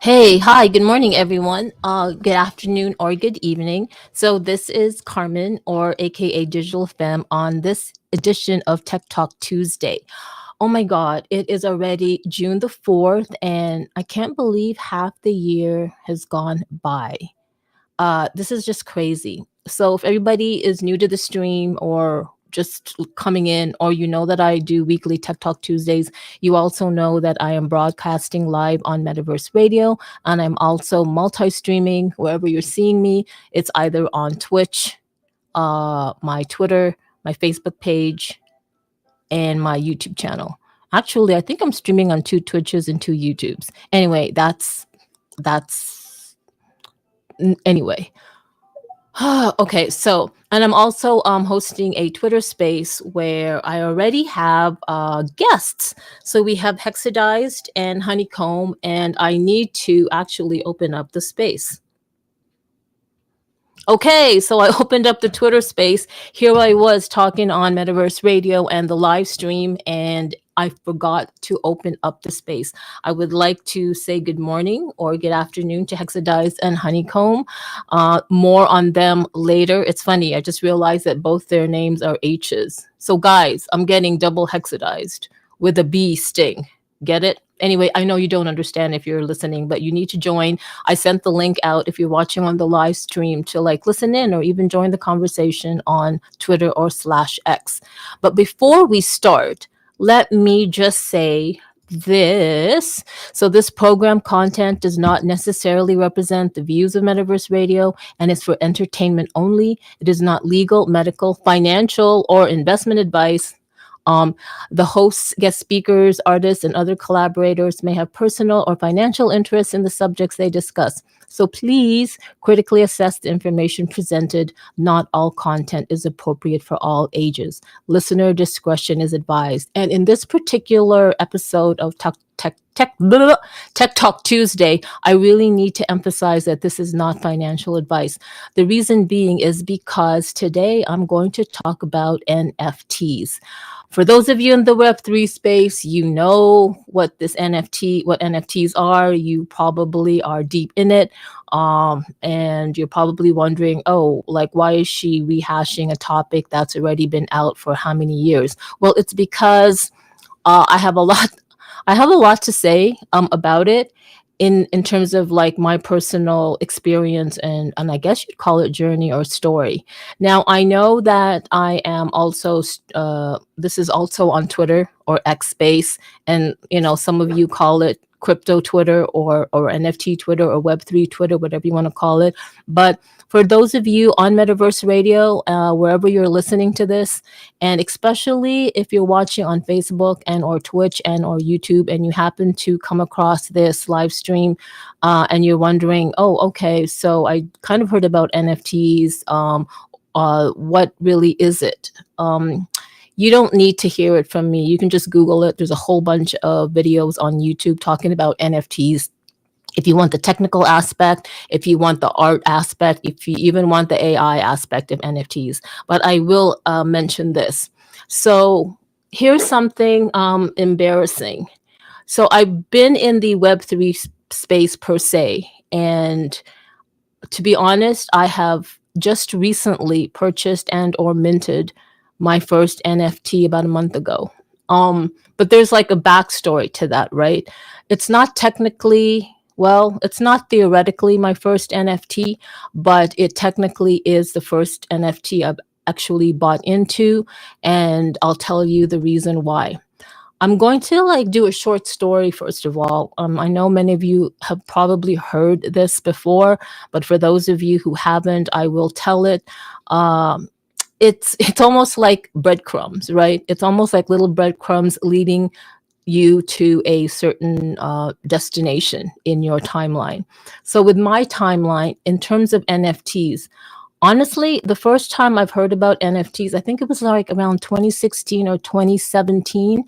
Hey, hi, good morning, everyone. Good afternoon or good evening. So, this is Carmen, or AKA Digital Femme, on this edition of Tech Talk Tuesday. Oh my God, it is already June the 4th, and I can't believe half the year has gone by. This is just crazy. So if everybody is new to the stream or just coming in, or you know that I do weekly Tech Talk Tuesdays, you also know that I am broadcasting live on Metaverse Radio, and I'm also multi-streaming wherever you're seeing me. It's either on Twitch, my Twitter, my Facebook page, and my YouTube channel. Actually, I think I'm streaming on two Twitches and two YouTubes. Anyway, that's anyway. Okay, so and I'm also hosting a Twitter space where I already have guests. So we have Hexadized and Honeycomb, and I need to actually open up the space. Okay, so I opened up the Twitter space. Here I was talking on Metaverse Radio and the live stream, and I forgot to open up the space. I would like to say good morning or good afternoon to Hexadize and Honeycomb. More on them later. It's funny, I just realized that both their names are H's. So, guys, I'm getting double hexadized with a B sting. Get it? Anyway, I know you don't understand if you're listening, but you need to join. I sent the link out if you're watching on the live stream to like listen in or even join the conversation on Twitter or /X. But before we start, let me just say this. So this program content does not necessarily represent the views of Metaverse Radio and is for entertainment only. It is not legal, medical, financial, or investment advice. The hosts, guest speakers, artists, and other collaborators may have personal or financial interests in the subjects they discuss. So please critically assess the information presented. Not all content is appropriate for all ages. Listener discretion is advised. And in this particular episode of Tech Talk Tuesday, I really need to emphasize that this is not financial advice. The reason being is because today I'm going to talk about NFTs. For those of you in the Web3 space, you know what NFTs are. You probably are deep in it. And you're probably wondering, oh, like, why is she rehashing a topic that's already been out for how many years? Well, it's because I have a lot to say about it in terms of like my personal experience and I guess you'd call it journey or story. Now I know that I am also this is also on Twitter or X Space, and you know some of you call it crypto Twitter or NFT Twitter or Web3 Twitter, whatever you want to call it. But for those of you on Metaverse Radio, wherever you're listening to this, and especially if you're watching on Facebook and or Twitch and or YouTube, and you happen to come across this live stream, and you're wondering, oh, okay, so I kind of heard about NFTs. What really is it? You don't need to hear it from me. You can just Google it. There's a whole bunch of videos on YouTube talking about NFTs. If you want the technical aspect, if you want the art aspect, if you even want the AI aspect of NFTs. But I will mention this. So here's something embarrassing. So I've been in the Web3 space per se. And to be honest, I have just recently purchased and or minted my first NFT about a month ago. But there's like a backstory to that, right? It's not technically, well, it's not theoretically my first NFT, but it technically is the first NFT I've actually bought into, and I'll tell you the reason why. I'm going to like do a short story first of all. I know many of you have probably heard this before, but for those of you who haven't, I will tell it. It's almost like breadcrumbs, right? It's almost like little breadcrumbs leading you to a certain destination in your timeline. So with my timeline, in terms of NFTs, honestly, the first time I've heard about NFTs, I think it was like around 2016 or 2017,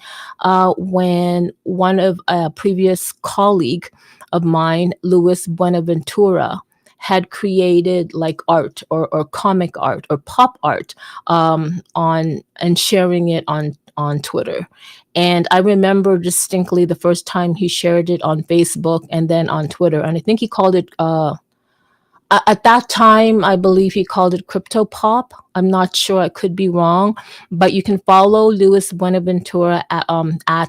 when one of a previous colleague of mine, Luis Buenaventura, had created like art or comic art or pop art on and sharing it on Twitter. And I remember distinctly the first time he shared it on Facebook and then on Twitter. And I think he called it at that time, I believe he called it crypto pop. I'm not sure. I could be wrong, but you can follow Luis Buenaventura at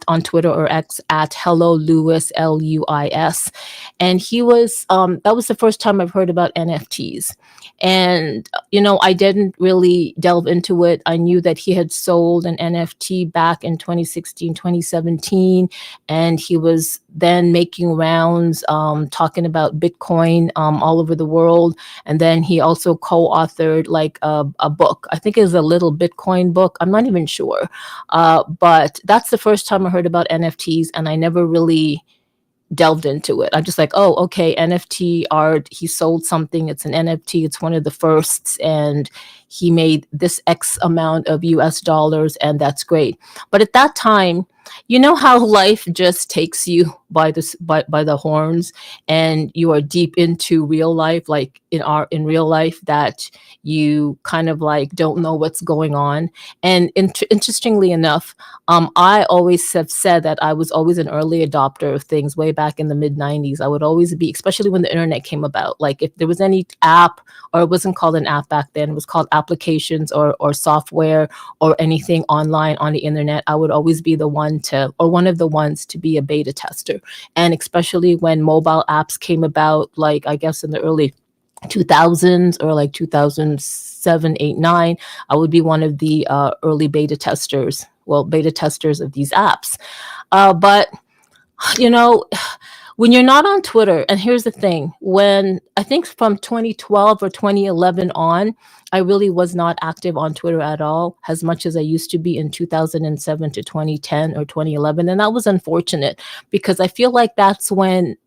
on Twitter or X at Hello Luis Luis, and he was that was the first time I've heard about NFTs, and I didn't really delve into it. I knew that he had sold an NFT back in 2016, 2017, and he was then making rounds talking about Bitcoin all over the world. And then he also co-authored like a book. I think it was a little Bitcoin book. I'm not even sure. But that's the first time I heard about NFTs, and I never really delved into it. I'm just like, oh, okay, NFT art. He sold something. It's an NFT. It's one of the firsts, and he made this X amount of US dollars, and that's great. But at that time, you know how life just takes you by the horns, and you are deep into real life, like in real life, that you kind of like don't know what's going on. And interestingly enough, I always have said that I was always an early adopter of things way back in the mid 90s. I would always be, especially when the internet came about. Like if there was any app, or it wasn't called an app back then, it was called applications or software or anything online on the internet, I would always be the one to, or one of the ones to be a beta tester. And especially when mobile apps came about, like I guess in the early 2000s or like 2007, 8, 9, I would be one of the early beta testers of these apps. But you know, when you're not on Twitter, and here's the thing, when I think from 2012 or 2011 on, I really was not active on Twitter at all, as much as I used to be in 2007 to 2010 or 2011. And that was unfortunate because I feel like that's when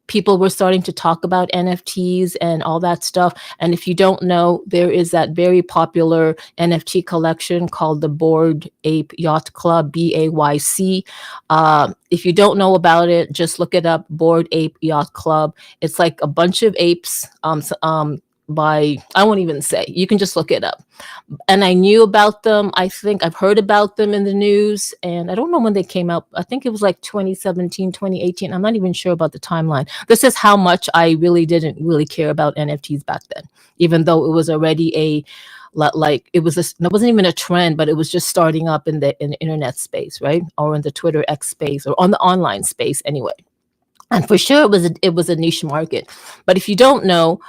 people were starting to talk about NFTs and all that stuff. And if you don't know, there is that very popular NFT collection called the Bored Ape Yacht Club, BAYC. If you don't know about it, just look it up, Bored Ape Yacht Club. It's like a bunch of apes by, I won't even say, you can just look it up. And I knew about them. I think I've heard about them in the news, and I don't know when they came out. I think it was like 2017, 2018. I'm not even sure about the timeline. This is how much I really didn't really care about NFTs back then, even though it was already it wasn't even a trend, but it was just starting up in the internet space, right? Or in the Twitter X space, or on the online space anyway. And for sure, it was a niche market. But if you don't know,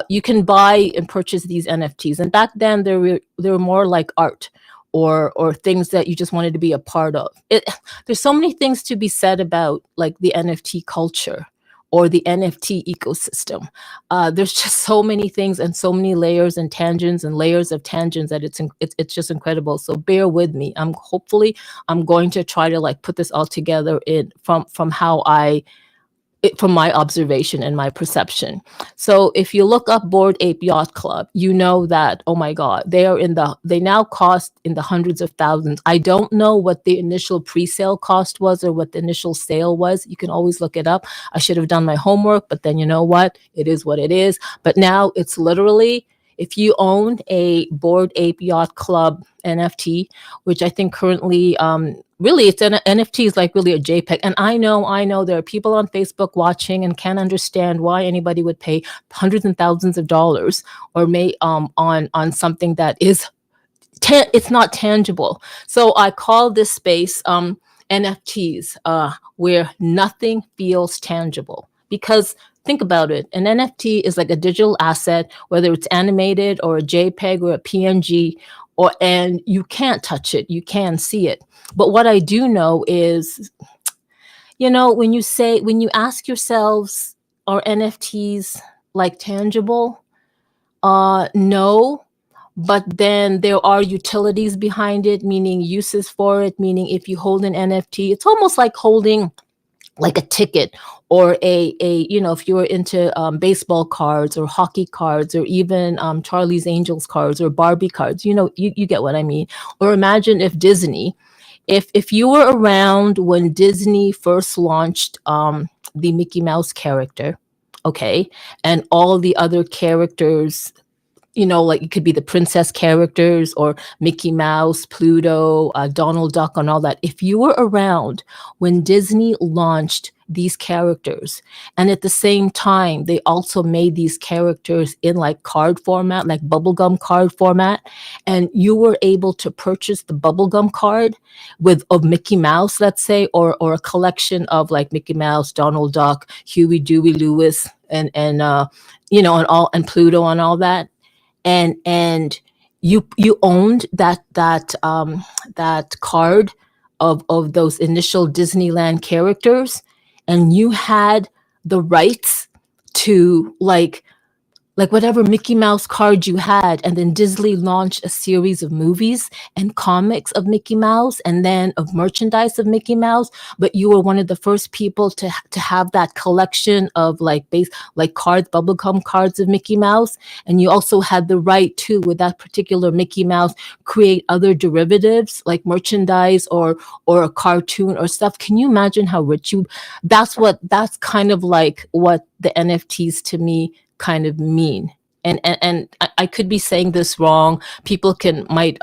you can buy and purchase these NFTs. And back then, they were more like art, or things that you just wanted to be a part of. There's so many things to be said about like the NFT culture or the NFT ecosystem. There's just so many things and so many layers and tangents and layers of tangents that it's just incredible. So bear with me. I'm going to try to like put this all together from how from my observation and my perception. So if you look up Bored Ape Yacht Club, you know that, oh my God, they now cost in the hundreds of thousands. I don't know what the initial pre-sale cost was or what the initial sale was. You can always look it up. I should have done my homework, but then you know what? It is what it is. But now it's literally, if you own a Bored Ape Yacht Club NFT, which I think currently, really it's an NFT is like really a JPEG. And I know there are people on Facebook watching and can't understand why anybody would pay hundreds and thousands of dollars or on something that is it's not tangible. So I call this space NFTs, where nothing feels tangible. Because think about it, an NFT is like a digital asset, whether it's animated or a JPEG or a PNG, and you can't touch it, you can see it. But what I do know is, when you ask yourselves, are NFTs like tangible? No. But then there are utilities behind it, meaning uses for it, meaning if you hold an NFT, it's almost like holding like a ticket, or if you're into baseball cards or hockey cards, or even Charlie's Angels cards or Barbie cards, you get what I mean. Or imagine if Disney, if you were around when Disney first launched the Mickey Mouse character, okay, and all the other characters, like it could be the princess characters or Mickey Mouse, Pluto, Donald Duck, and all that. If you were around when Disney launched these characters, and at the same time, they also made these characters in like card format, like bubblegum card format, and you were able to purchase the bubblegum card of Mickey Mouse, let's say, or a collection of like Mickey Mouse, Donald Duck, Huey, Dewey, Louis, and Pluto and all that, and you owned that card of those initial Disneyland characters, and you had the rights to like whatever Mickey Mouse card you had, and then Disney launched a series of movies and comics of Mickey Mouse, and then of merchandise of Mickey Mouse. But you were one of the first people to have that collection of like cards, bubblegum cards of Mickey Mouse, and you also had the right to, with that particular Mickey Mouse, create other derivatives like merchandise or a cartoon or stuff. Can you imagine how rich you? That's kind of like what the NFTs to me kind of mean. And I could be saying this wrong. People might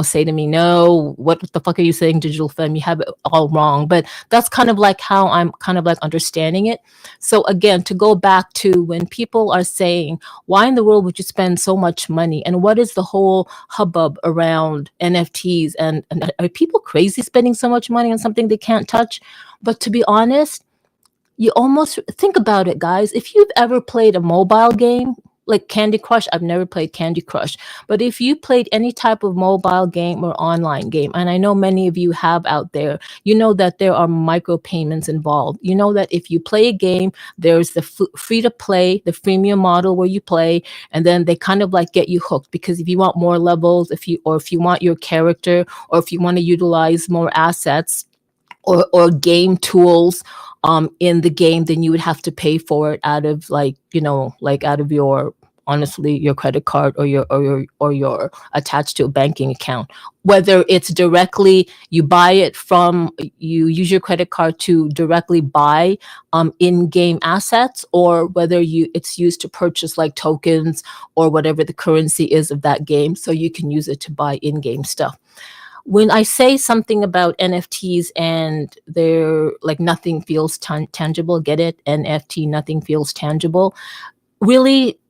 say to me, no, what the fuck are you saying, Digital Femme? You have it all wrong. But that's kind of like how I'm kind of like understanding it. So again, to go back to when people are saying, why in the world would you spend so much money? And what is the whole hubbub around NFTs? And are people crazy spending so much money on something they can't touch? But to be honest, you almost think about it, guys. If you've ever played a mobile game like Candy Crush, I've never played Candy Crush, but if you played any type of mobile game or online game, and I know many of you have out there, you know that there are micropayments involved. You know that if you play a game, there's the free to play, the freemium model where you play, and then they kind of like get you hooked, because if you want more levels, if you want your character, or if you want to utilize more assets or game tools in the game, then you would have to pay for it out of out of your, honestly, your credit card or your attached to a banking account. Whether it's directly you buy it from, you use your credit card to directly buy in-game assets, or whether it's used to purchase like tokens or whatever the currency is of that game, so you can use it to buy in-game stuff. When I say something about NFTs and they're like nothing feels tangible, get it? NFT, nothing feels tangible. Really,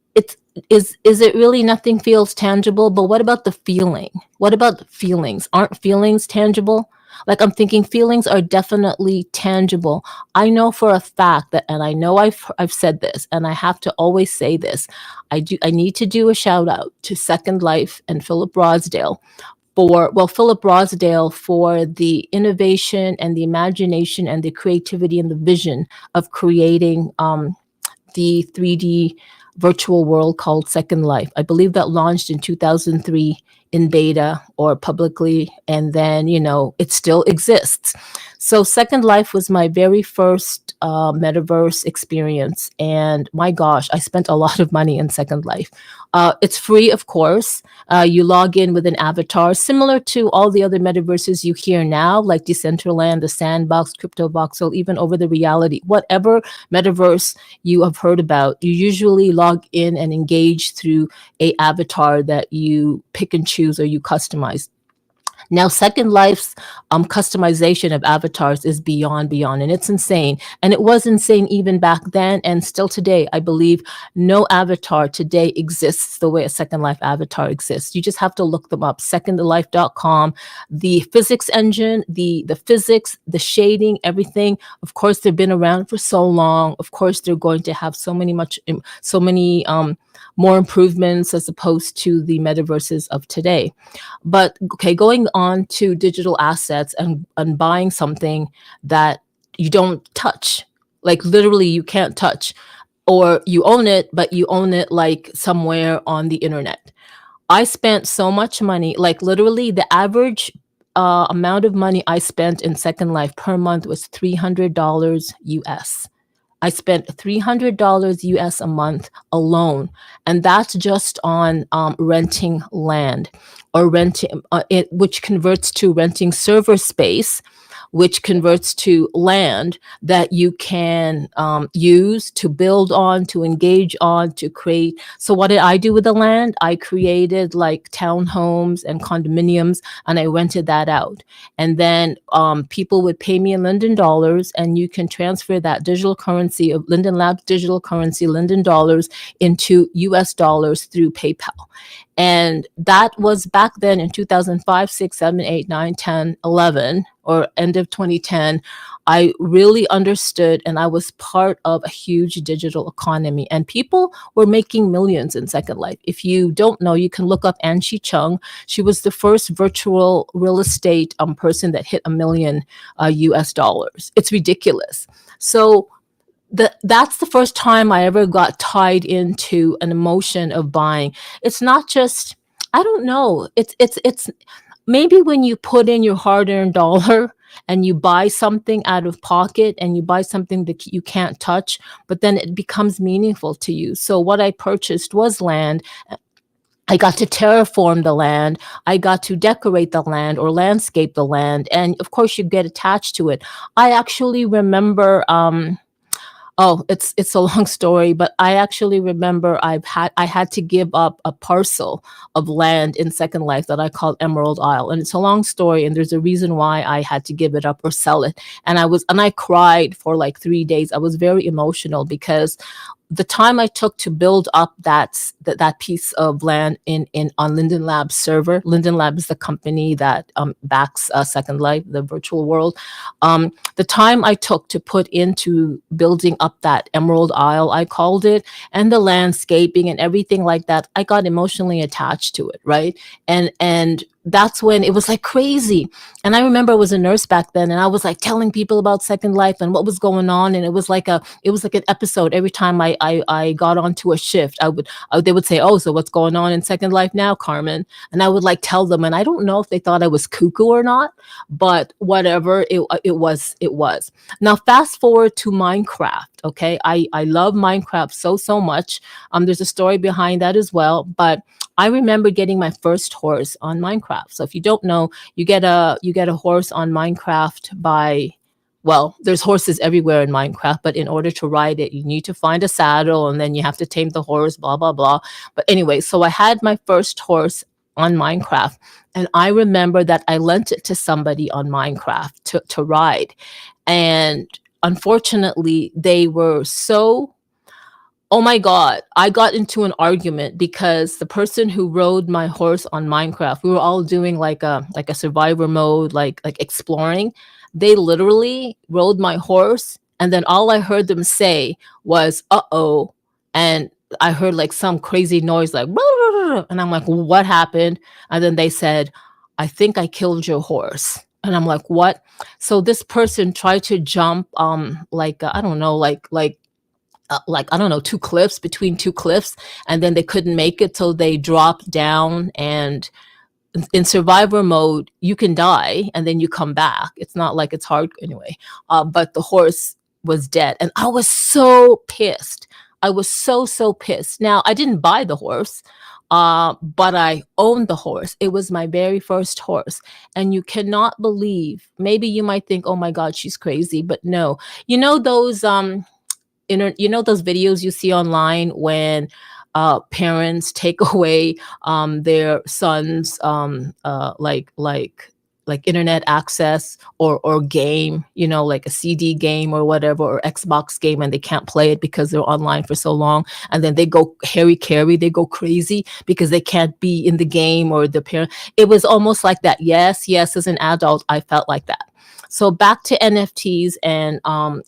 is it really nothing feels tangible? But what about the feeling? What about the feelings? Aren't feelings tangible? Like, I'm thinking feelings are definitely tangible. I know for a fact that, and I know I've said this, and I have to always say this. I need to do a shout out to Second Life and Philip Rosedale Philip Rosedale for the innovation and the imagination and the creativity and the vision of creating the 3D virtual world called Second Life. I believe that launched in 2003 in beta or publicly, and then, it still exists. So Second Life was my very first metaverse experience, and my gosh, I spent a lot of money in Second Life. It's free, of course. You log in with an avatar, similar to all the other metaverses you hear now, like Decentraland, the Sandbox, Crypto Voxel, even Over the Reality. Whatever metaverse you have heard about, you usually log in and engage through a avatar that you pick and choose or you customize. Now, Second Life's customization of avatars is beyond, and it's insane. And it was insane even back then, and still today. I believe no avatar today exists the way a Second Life avatar exists. You just have to look them up. Secondlife.com. The physics engine, the physics, the shading, everything. Of course, they've been around for so long. Of course, they're going to have so many more improvements as opposed to the metaverses of today. But okay, going on to digital assets and buying something that you don't touch, like literally you can't touch, or you own it, but you own it like somewhere on the internet. I spent so much money, like literally the average amount of money I spent in Second Life per month was $300 US. I spent $300 US a month alone, and that's just on renting land or renting which converts to renting server space which converts to land that you can use to build on, to engage on, to create. So what did I do with the land? I created like townhomes and condominiums, and I rented that out. And then people would pay me in Linden dollars, and you can transfer that digital currency of Linden Labs digital currency, Linden dollars, into US dollars through PayPal. And that was back then in 2005, 6, 7, 8, 9, 10, 11, or end of 2010. I really understood, and I was part of a huge digital economy, and people were making millions in Second Life. If you don't know, you can look up Angie Chung. She was the first virtual real estate person that hit $1 million US dollars. It's ridiculous. So that's the first time I ever got tied into an emotion of buying. It's not just, I don't know. It's maybe when you put in your hard-earned dollar and you buy something out of pocket and you buy something that you can't touch, but then it becomes meaningful to you. So what I purchased was land. I got to terraform the land. I got to decorate the land or landscape the land. And of course you get attached to it. I actually remember, oh, it's a long story, but I actually remember I had to give up a parcel of land in Second Life that I called Emerald Isle, and it's a long story, and there's a reason why I had to give it up or sell it. And I cried for like 3 days. I was very emotional because the time I took to build up that piece of land on Linden Labs server. Linden Lab is the company that backs Second Life, the virtual world. The time I took to put into building up that Emerald Isle, I called it, and the landscaping and everything like that, I got emotionally attached to it, right? And that's when it was like crazy. And I remember I was a nurse back then, and I was like telling people about Second Life and what was going on. And it was like an episode every time I got onto a shift. They would say, "Oh, so what's going on in Second Life now, Carmen?" And I would like tell them, and I don't know if they thought I was cuckoo or not, but whatever, it was. Now fast forward to Minecraft. Okay, I love Minecraft so much. There's a story behind that as well, but I remember getting my first horse on Minecraft. So if you don't know, you get a horse on Minecraft by, well, there's horses everywhere in Minecraft, but in order to ride it, you need to find a saddle, and then you have to tame the horse, blah, blah, blah. But anyway, so I had my first horse on Minecraft, and I remember that I lent it to somebody on Minecraft to ride. And unfortunately, they were so, oh my God, I got into an argument because the person who rode my horse on Minecraft, we were all doing like a survivor mode, like exploring. They literally rode my horse, and then all I heard them say was, "Uh-oh." And I heard like some crazy noise, like, and I'm like, "What happened?" And then they said, "I think I killed your horse." And I'm like, "What?" So this person tried to jump I don't know, I don't know, between two cliffs, and then they couldn't make it, so they dropped down. And in survivor mode, you can die and then you come back. It's not like it's hard anyway. But the horse was dead, and I was so pissed. I was so pissed. Now I didn't buy the horse, but I owned the horse. It was my very first horse, and you cannot believe. Maybe you might think, "Oh my God, she's crazy," but no. You know those those videos you see online when parents take away their sons like internet access or game, like a CD game or whatever, or Xbox game, and they can't play it because they're online for so long, and then they go carry, they go crazy because they can't be in the game, or the parent. It was almost like that. Yes, as an adult, I felt like that. So back to NFTs, and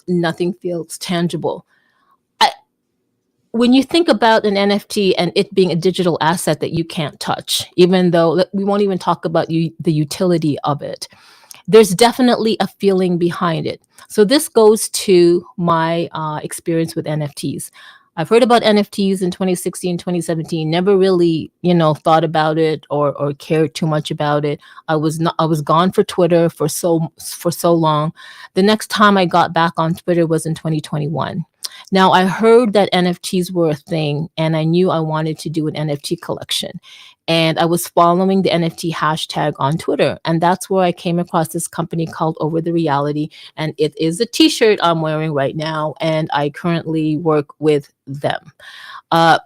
nothing feels tangible. When you think about an NFT and it being a digital asset that you can't touch, even though we won't even talk about the utility of it, there's definitely a feeling behind it. So this goes to my experience with NFTs. I've heard about NFTs in 2016, 2017, never really, thought about it or cared too much about it. I was gone for Twitter for so long. The next time I got back on Twitter was in 2021. Now, I heard that NFTs were a thing, and I knew I wanted to do an NFT collection. and I was following the NFT hashtag on Twitter. And that's where I came across this company called Over the Reality. And it is a t-shirt I'm wearing right now. And I currently work with them. Uh,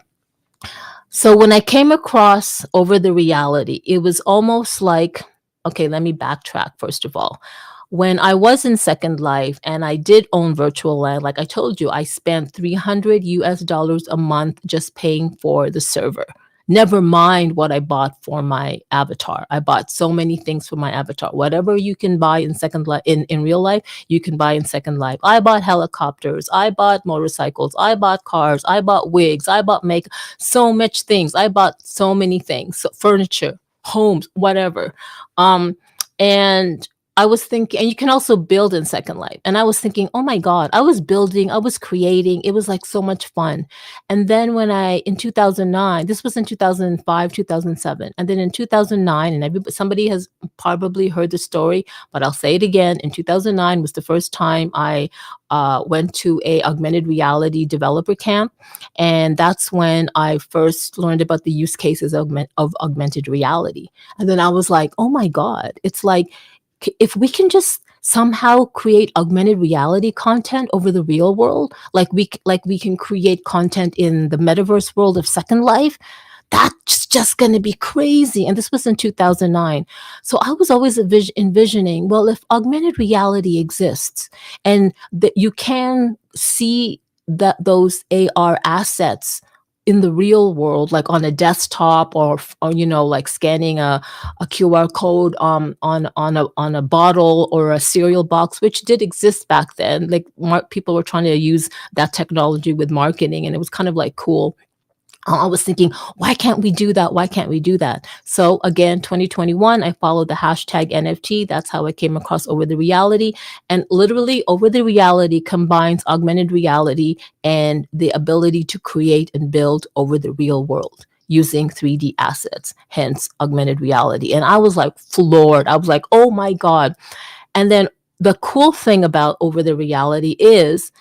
so when I came across Over the Reality, it was almost like, okay, let me backtrack first of all. When I was in Second Life and I did own virtual land, like I told you, I spent 300 US dollars a month just paying for the server. Never mind what I bought for my avatar. I bought so many things for my avatar. Whatever you can buy in Second Life, in real life, you can buy in Second Life. I bought helicopters, I bought motorcycles, I bought cars, I bought wigs, I bought makeup, so much things. I bought so many things, so furniture, homes, whatever. And I was thinking, and you can also build in Second Life. And I was thinking, oh my God, I was building, I was creating. It was like so much fun. And then in 2009, this was in 2005, 2007. And then in 2009, and somebody has probably heard the story, but I'll say it again. In 2009 was the first time I went to a augmented reality developer camp. And that's when I first learned about the use cases of augmented reality. And then I was like, oh my God, it's like, if we can just somehow create augmented reality content over the real world, like we can create content in the metaverse world of Second Life, that's just going to be crazy. And this was in 2009. So I was always envisioning, well, if augmented reality exists and that you can see that those AR assets in the real world, like on a desktop or like scanning a QR code on a bottle or a cereal box, which did exist back then. Like people were trying to use that technology with marketing, and it was kind of like cool. I was thinking, why can't we do that? Why can't we do that? So again, 2021, I followed the hashtag NFT. That's how I came across Over the Reality. And literally, Over the Reality combines augmented reality and the ability to create and build over the real world using 3D assets, hence augmented reality. And I was like floored. I was like, oh my God. And then the cool thing about Over the Reality is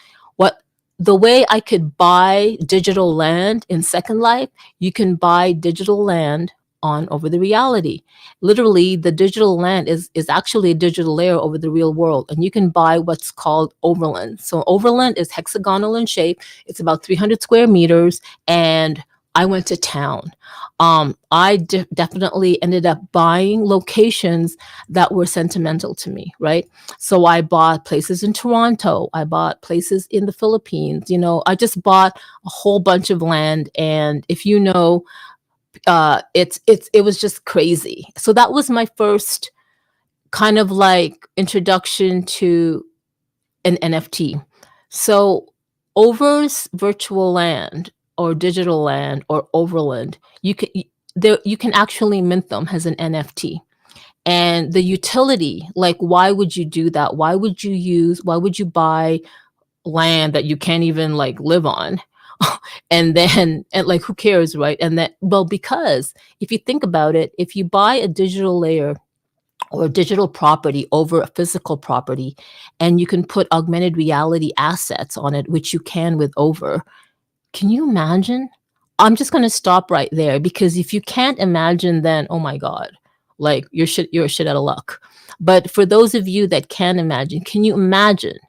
the way I could buy digital land in Second Life, you can buy digital land on Over the Reality. Literally, the digital land is actually a digital layer over the real world, and you can buy what's called overland. So overland is hexagonal in shape. It's about 300 square meters, and I went to town. I definitely ended up buying locations that were sentimental to me, right? So I bought places in Toronto. I bought places in the Philippines. I just bought a whole bunch of land, and if you know, it was just crazy. So that was my first kind of like introduction to an NFT. So Over's virtual land or digital land or overland, you can actually mint them as an NFT. And the utility, like, why would you do that? Why would you buy land that you can't even like live on? And like, who cares, right? And that, well, because if you think about it, if you buy a digital layer or digital property over a physical property, and you can put augmented reality assets on it, which you can with Over, can you imagine? I'm just going to stop right there, because if you can't imagine, then oh my God, like you're a shit out of luck. But for those of you that can imagine, can you imagine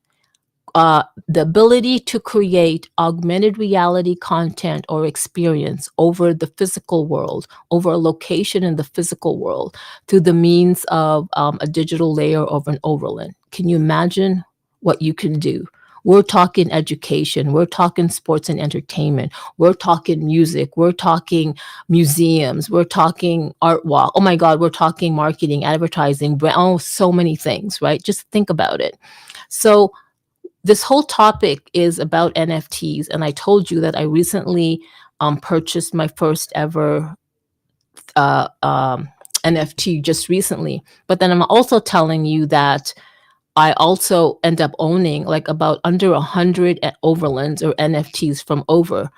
the ability to create augmented reality content or experience over the physical world, over a location in the physical world, through the means of a digital layer of an overland? Can you imagine what you can do? We're talking education, we're talking sports and entertainment, we're talking music, we're talking museums, we're talking art walk. Oh my God, we're talking marketing, advertising, so many things, right? Just think about it. So this whole topic is about NFTs, and I told you that I recently purchased my first ever NFT just recently. But then I'm also telling you that I also end up owning like about under 100 overlands or NFTs from Over.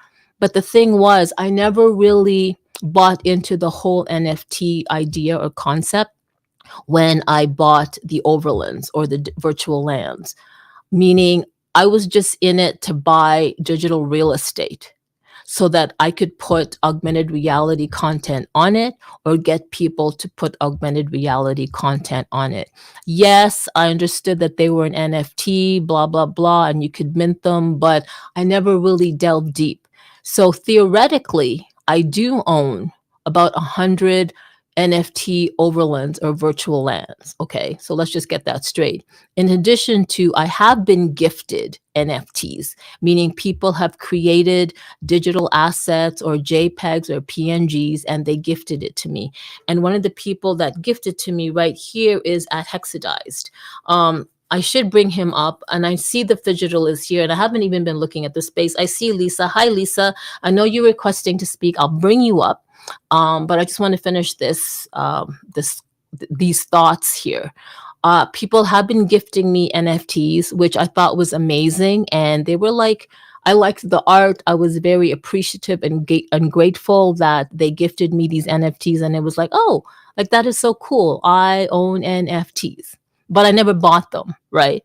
But the thing was, I never really bought into the whole NFT idea or concept when I bought the overlands or the virtual lands, meaning I was just in it to buy digital real estate. so that I could put augmented reality content on it or get people to put augmented reality content on it. Yes, I understood that they were an NFT, blah, blah, blah, and you could mint them, but I never really delved deep. So theoretically, I do own about 100 NFT overlands or virtual lands. Okay, so let's just get that straight. In addition to, I have been gifted NFTs, meaning people have created digital assets or JPEGs or PNGs and they gifted it to me. And one of the people that gifted to me right here is at Hexadized. I should bring him up, and I see the Digital is here, and I haven't even been looking at the space. I see Lisa. Hi, Lisa. I know you're requesting to speak. I'll bring you up, but I just want to finish these thoughts here. People have been gifting me NFTs, which I thought was amazing, and they were like, I liked the art. I was very appreciative and grateful that they gifted me these NFTs, and it was like, oh, like that is so cool. I own NFTs, but I never bought them, right?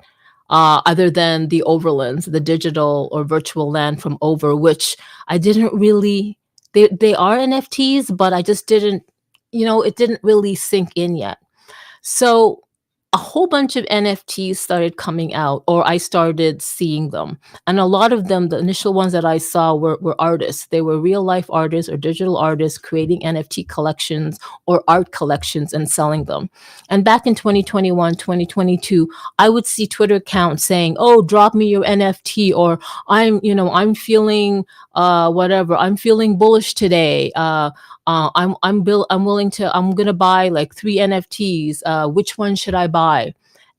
Other than the overlands, the digital or virtual land from Over, which I didn't really. They are NFTs, but I just didn't, it didn't really sink in yet. So a whole bunch of NFTs started coming out, or I started seeing them. And a lot of them, the initial ones that I saw were artists. They were real life artists or digital artists creating NFT collections or art collections and selling them. And back in 2021, 2022, I would see Twitter accounts saying, oh, drop me your NFT, or I'm feeling whatever, I'm feeling bullish today. I'm gonna buy like 3 NFTs. Which one should I buy?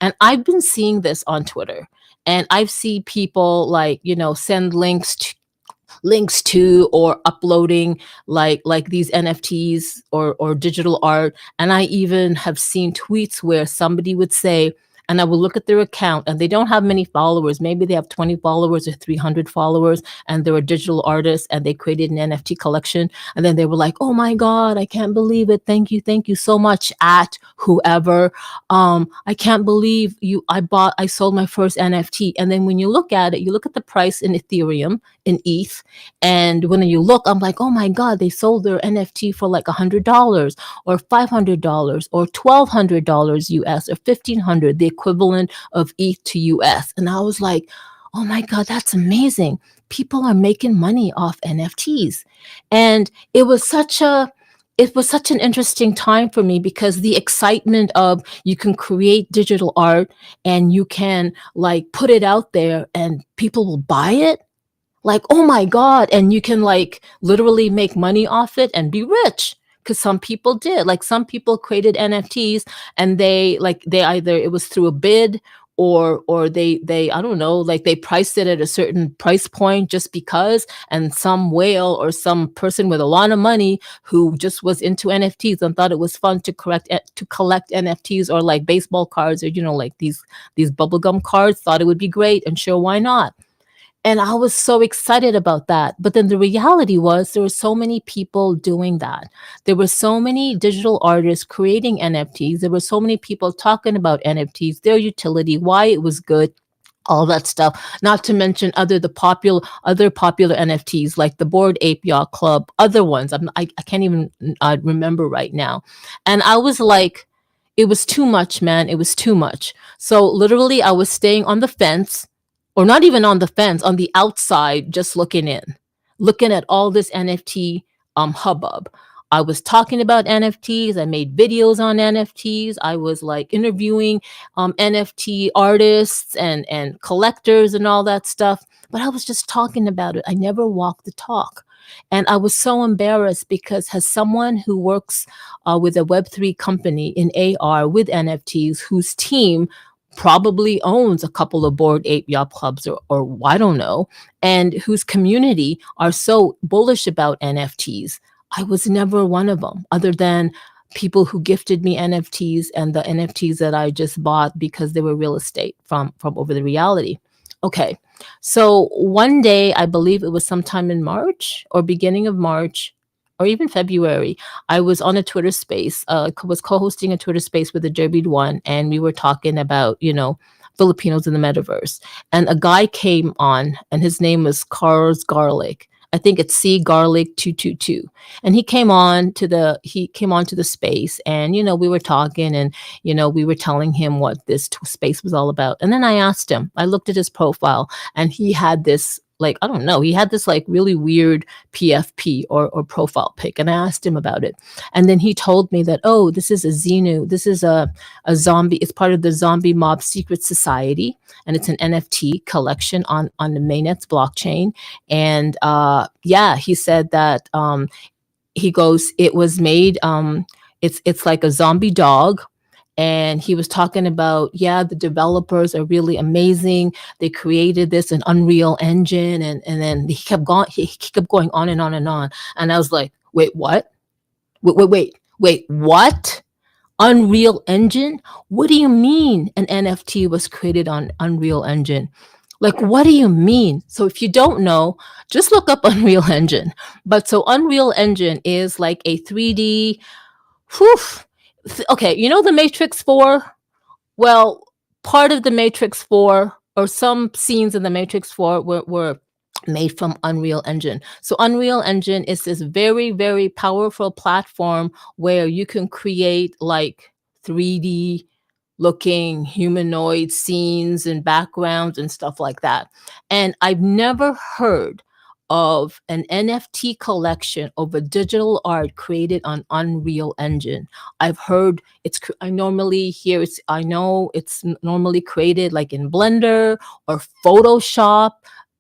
And I've been seeing this on Twitter, and I've seen people like send links to or uploading like these NFTs or digital art. And I even have seen tweets where somebody would say, and I will look at their account and they don't have many followers. Maybe they have 20 followers or 300 followers, and they're a digital artist and they created an NFT collection. And then they were like, oh my God, I can't believe it. Thank you so much at whoever. I can't believe I sold my first NFT. And then when you look at it, you look at the price in Ethereum, in ETH. And when you look, I'm like, oh my God, they sold their NFT for like $100 or $500 or $1,200 US or $1,500, the equivalent of ETH to US. And I was like, oh my God, that's amazing. People are making money off NFTs. And it was such an interesting time for me, because the excitement of you can create digital art and you can like put it out there and people will buy it. Like, oh my God. And you can like literally make money off it and be rich. Because some people did. Like some people created NFTs and they either it was through a bid or they I don't know, like they priced it at a certain price point just because, and some whale or some person with a lot of money who just was into NFTs and thought it was fun to collect NFTs, or like baseball cards, or like these bubblegum cards, thought it would be great, and sure, why not? And I was so excited about that. But then the reality was there were so many people doing that. There were so many digital artists creating NFTs. There were so many people talking about NFTs, their utility, why it was good, all that stuff. Not to mention other popular NFTs like the Bored Ape Yacht Club, other ones. I can't even remember right now. And I was like, it was too much, man. It was too much. So literally I was staying on the fence, or not even on the fence, on the outside, just looking at all this NFT hubbub. I was talking about NFTs. I made videos on NFTs. I was like interviewing NFT artists and collectors and all that stuff. But I was just talking about it. I never walked the talk. And I was so embarrassed, because as someone who works with a Web3 company in AR with NFTs, whose team probably owns a couple of Bored Ape Yacht Clubs, or I don't know, and whose community are so bullish about NFTs, I was never one of them, other than people who gifted me NFTs and the NFTs that I just bought because they were real estate from Over the Reality. Okay, so one day, I believe it was sometime in March or beginning of March, or even February, I was on a Twitter space, was co-hosting a Twitter space with the Derby One, and we were talking about, Filipinos in the metaverse. And a guy came on, and his name was Cars Garlic. I think it's C Garlic 222. And he came on to the space, and we were talking, and we were telling him what this space was all about. And then I asked him, I looked at his profile, and he had this, like, I don't know, he had this like really weird PFP, or profile pic, and I asked him about it. And then he told me that, oh, this is a Xenu, this is a zombie, it's part of the Zombie Mob Secret Society, and it's an NFT collection on the mainnet's blockchain. And yeah, he said that, he goes, it was made, it's like a zombie dog. And he was talking about, yeah, the developers are really amazing. They created this in Unreal Engine, and then he kept going on and on and on. And I was like, wait, what? Wait, what? Unreal Engine? What do you mean an NFT was created on Unreal Engine? Like, what do you mean? So if you don't know, just look up Unreal Engine. But so Unreal Engine is like a 3D, whew, okay, the Matrix 4? Well, part of the Matrix 4, or some scenes in the Matrix 4 were made from Unreal Engine. So Unreal Engine is this very, very powerful platform where you can create like 3D looking humanoid scenes and backgrounds and stuff like that. And I've never heard of an NFT collection of a digital art created on Unreal Engine. I've heard I normally hear I know it's normally created like in Blender or Photoshop,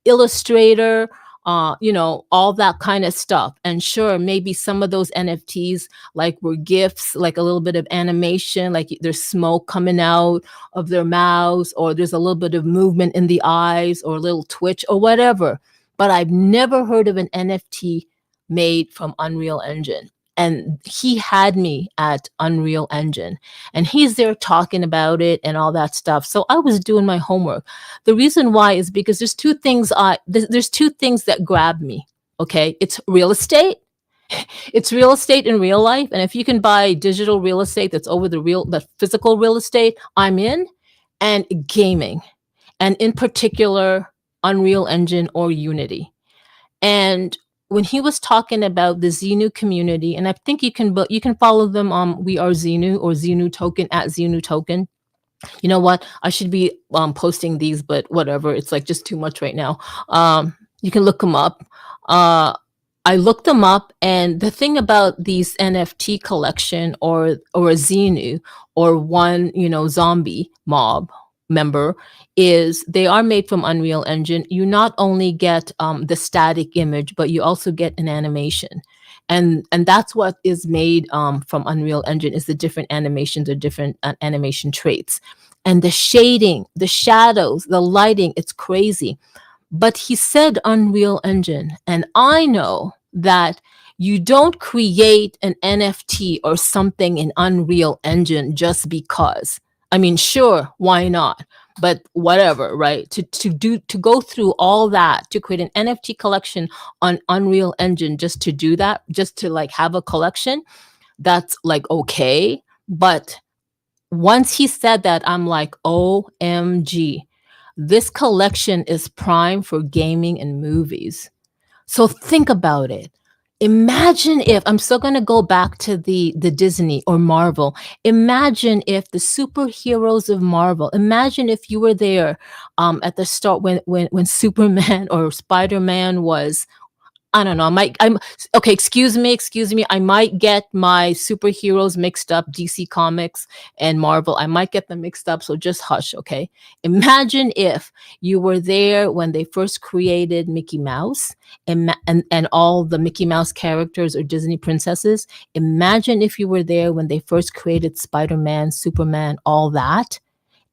Illustrator, all that kind of stuff. And sure, maybe some of those NFTs like were gifs, like a little bit of animation, like there's smoke coming out of their mouths, or there's a little bit of movement in the eyes, or a little twitch or whatever. But I've never heard of an NFT made from Unreal Engine. And he had me at Unreal Engine, and he's there talking about it and all that stuff. So I was doing my homework. The reason why is because there's two things that grab me. Okay, it's real estate. It's real estate in real life, and if you can buy digital real estate that's over the physical real estate, I'm in. And gaming, and in particular Unreal Engine or Unity. And when he was talking about the Xenu community, and I think you can follow them on We Are Xenu, or Xenu Token, at Xenu Token. You know what? I should be posting these, but whatever. It's like just too much right now. You can look them up. I looked them up, and the thing about these NFT collection, or a Xenu, or one zombie mob member, is they are made from Unreal Engine. You not only get the static image, but you also get an animation. And that's what is made from Unreal Engine, is the different animations, or different animation traits. And the shading, the shadows, the lighting, it's crazy. But he said Unreal Engine, and I know that you don't create an NFT or something in Unreal Engine just because. I mean, sure, why not? But whatever, right? To go through all that, to create an NFT collection on Unreal Engine, just to do that, just to like have a collection, that's like okay. But once he said that, I'm like, OMG, this collection is prime for gaming and movies. So think about it. Imagine if, I'm still going to go back to the Disney or Marvel. Imagine if the superheroes of Marvel, imagine if you were there at the start when Superman or Spider-Man was, I don't know. I'm okay. Excuse me. I might get my superheroes mixed up, DC Comics and Marvel. I might get them mixed up. So just hush. Okay. Imagine if you were there when they first created Mickey Mouse and all the Mickey Mouse characters or Disney princesses. Imagine if you were there when they first created Spider-Man, Superman, all that.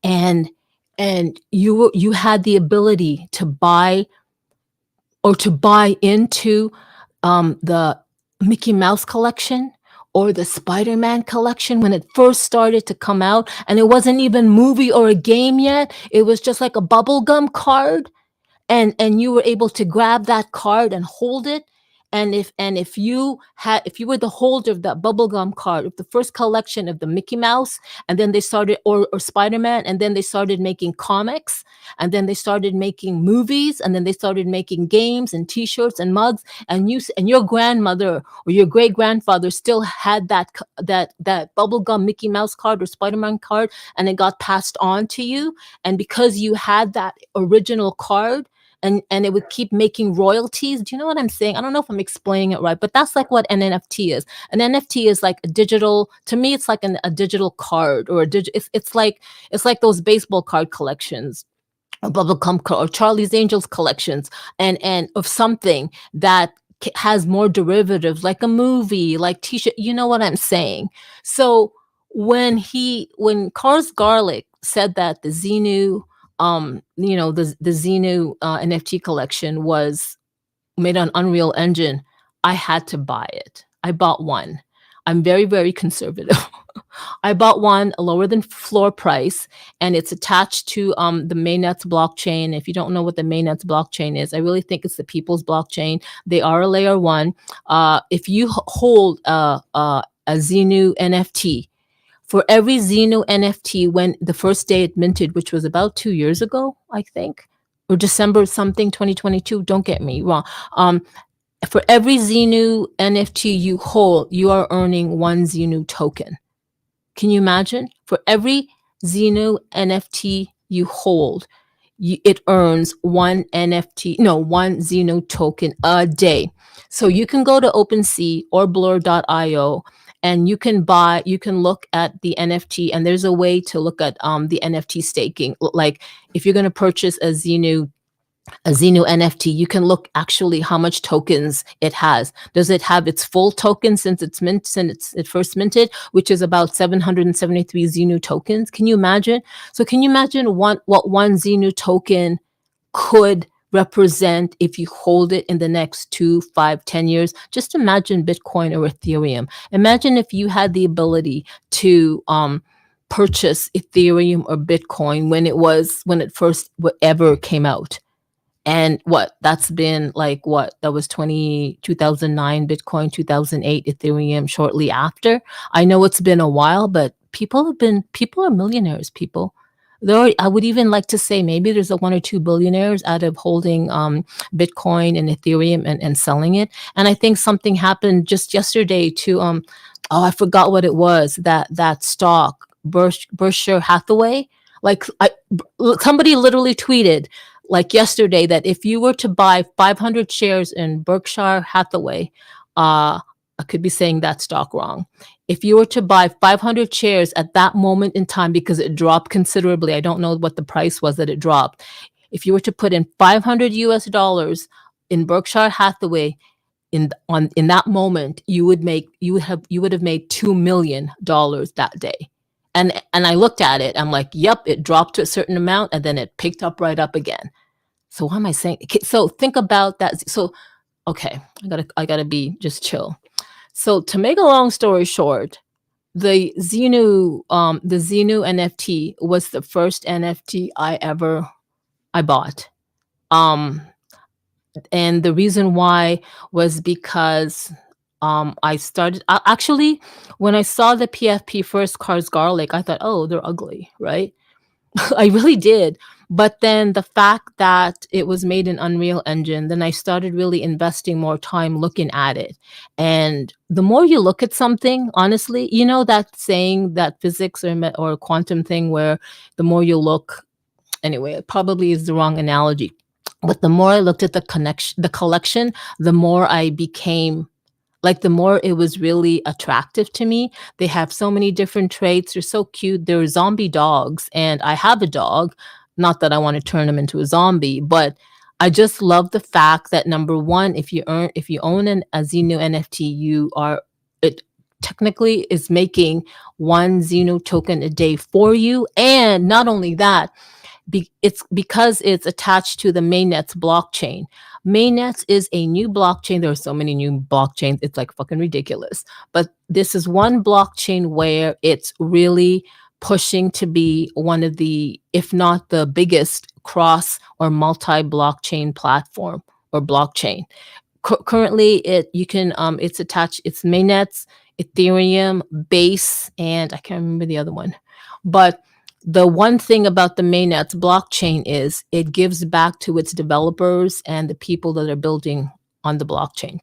And you had the ability to buy into the Mickey Mouse collection or the Spider-Man collection when it first started to come out, and it wasn't even movie or a game yet. It was just like a bubblegum card, and you were able to grab that card and hold it, And if you were the holder of that bubblegum card of the first collection of the Mickey Mouse, and then they started, or Spider-Man, and then they started making comics, and then they started making movies, and then they started making games and t-shirts and mugs, and your grandmother or your great grandfather still had that bubblegum Mickey Mouse card or Spider-Man card, and it got passed on to you, and because you had that original card, and it would keep making royalties. Do you know what I'm saying? I don't know if I'm explaining it right, but that's like what an NFT is. An NFT is like a digital, to me, it's like a digital card, or it's like those baseball card collections, or bubblegum or Charlie's Angels collections, and of something that has more derivatives, like a movie, like t-shirt. You know what I'm saying? So when Cars Garlic said that the Xenu, the Xenu NFT collection was made on Unreal Engine, I had to buy it. I bought one. I'm very, very conservative. I bought one lower than floor price, and it's attached to the mainnet's blockchain. If you don't know what the mainnet's blockchain is, I really think it's the people's blockchain. They are a layer one. If you hold a Xenu NFT, for every Xenu NFT, when the first day it minted, which was about 2 years ago, I think, or December something 2022, don't get me wrong. For every Xenu NFT you hold, you are earning one Xenu token. Can you imagine? For every Xenu NFT you hold, it earns one Xenu token a day. So you can go to OpenSea or Blur.io, and you can look at the NFT, and there's a way to look at the NFT staking. Like if you're going to purchase a Xenu NFT, you can look actually how much tokens it has. Does it have its full token since it first minted, which is about 773 Xenu tokens? Can you imagine? So can you imagine what one Xenu token could represent if you hold it in the next 2, 5, 10 years? Just imagine Bitcoin or Ethereum. Imagine if you had the ability to purchase Ethereum or Bitcoin when it first ever came out. And that's been like, that was 2009 Bitcoin, 2008 Ethereum shortly after. I know it's been a while, but people are millionaires, people. I would even like to say maybe there's a 1 or 2 billionaires out of holding Bitcoin and Ethereum and selling it. And I think something happened just yesterday to I forgot what it was, that stock, Berkshire Hathaway. Like somebody literally tweeted like yesterday that if you were to buy 500 shares in Berkshire Hathaway, I could be saying that stock wrong. If you were to buy 500 shares at that moment in time, because it dropped considerably, I don't know what the price was that it dropped. If you were to put in $500 in Berkshire Hathaway in that moment, you would have made $2 million that day. And I looked at it, I'm like, yep, it dropped to a certain amount and then it picked up right up again. So what am I saying? So think about that. So, okay, I gotta be just chill. So to make a long story short, the Xenu NFT was the first NFT I bought. And the reason why was because I started actually when I saw the PFP first Cars Garlic, I thought, oh, they're ugly, right? I really did. But then the fact that it was made in Unreal Engine, then I started really investing more time looking at it. And the more you look at something, honestly, you know that saying, that physics or quantum thing where the more you look, anyway, it probably is the wrong analogy. But the more I looked at the collection, the more I became like, the more it was really attractive to me. They have so many different traits. They're so cute. They're zombie dogs, and I have a dog. Not that I want to turn him into a zombie, but I just love the fact that, number one, if you own a Xenu NFT, it technically is making one Xenu token a day for you. And not only that, it's because it's attached to the mainnet's blockchain. Mainnet is a new blockchain. There are so many new blockchains. It's like fucking ridiculous. But this is one blockchain where it's really pushing to be one of the, if not the biggest cross or multi-blockchain platform or blockchain. Currently you can it's attached, it's mainnets, Ethereum, Base, and I can't remember the other one. But the one thing about the mainnets blockchain is it gives back to its developers and the people that are building on the blockchain.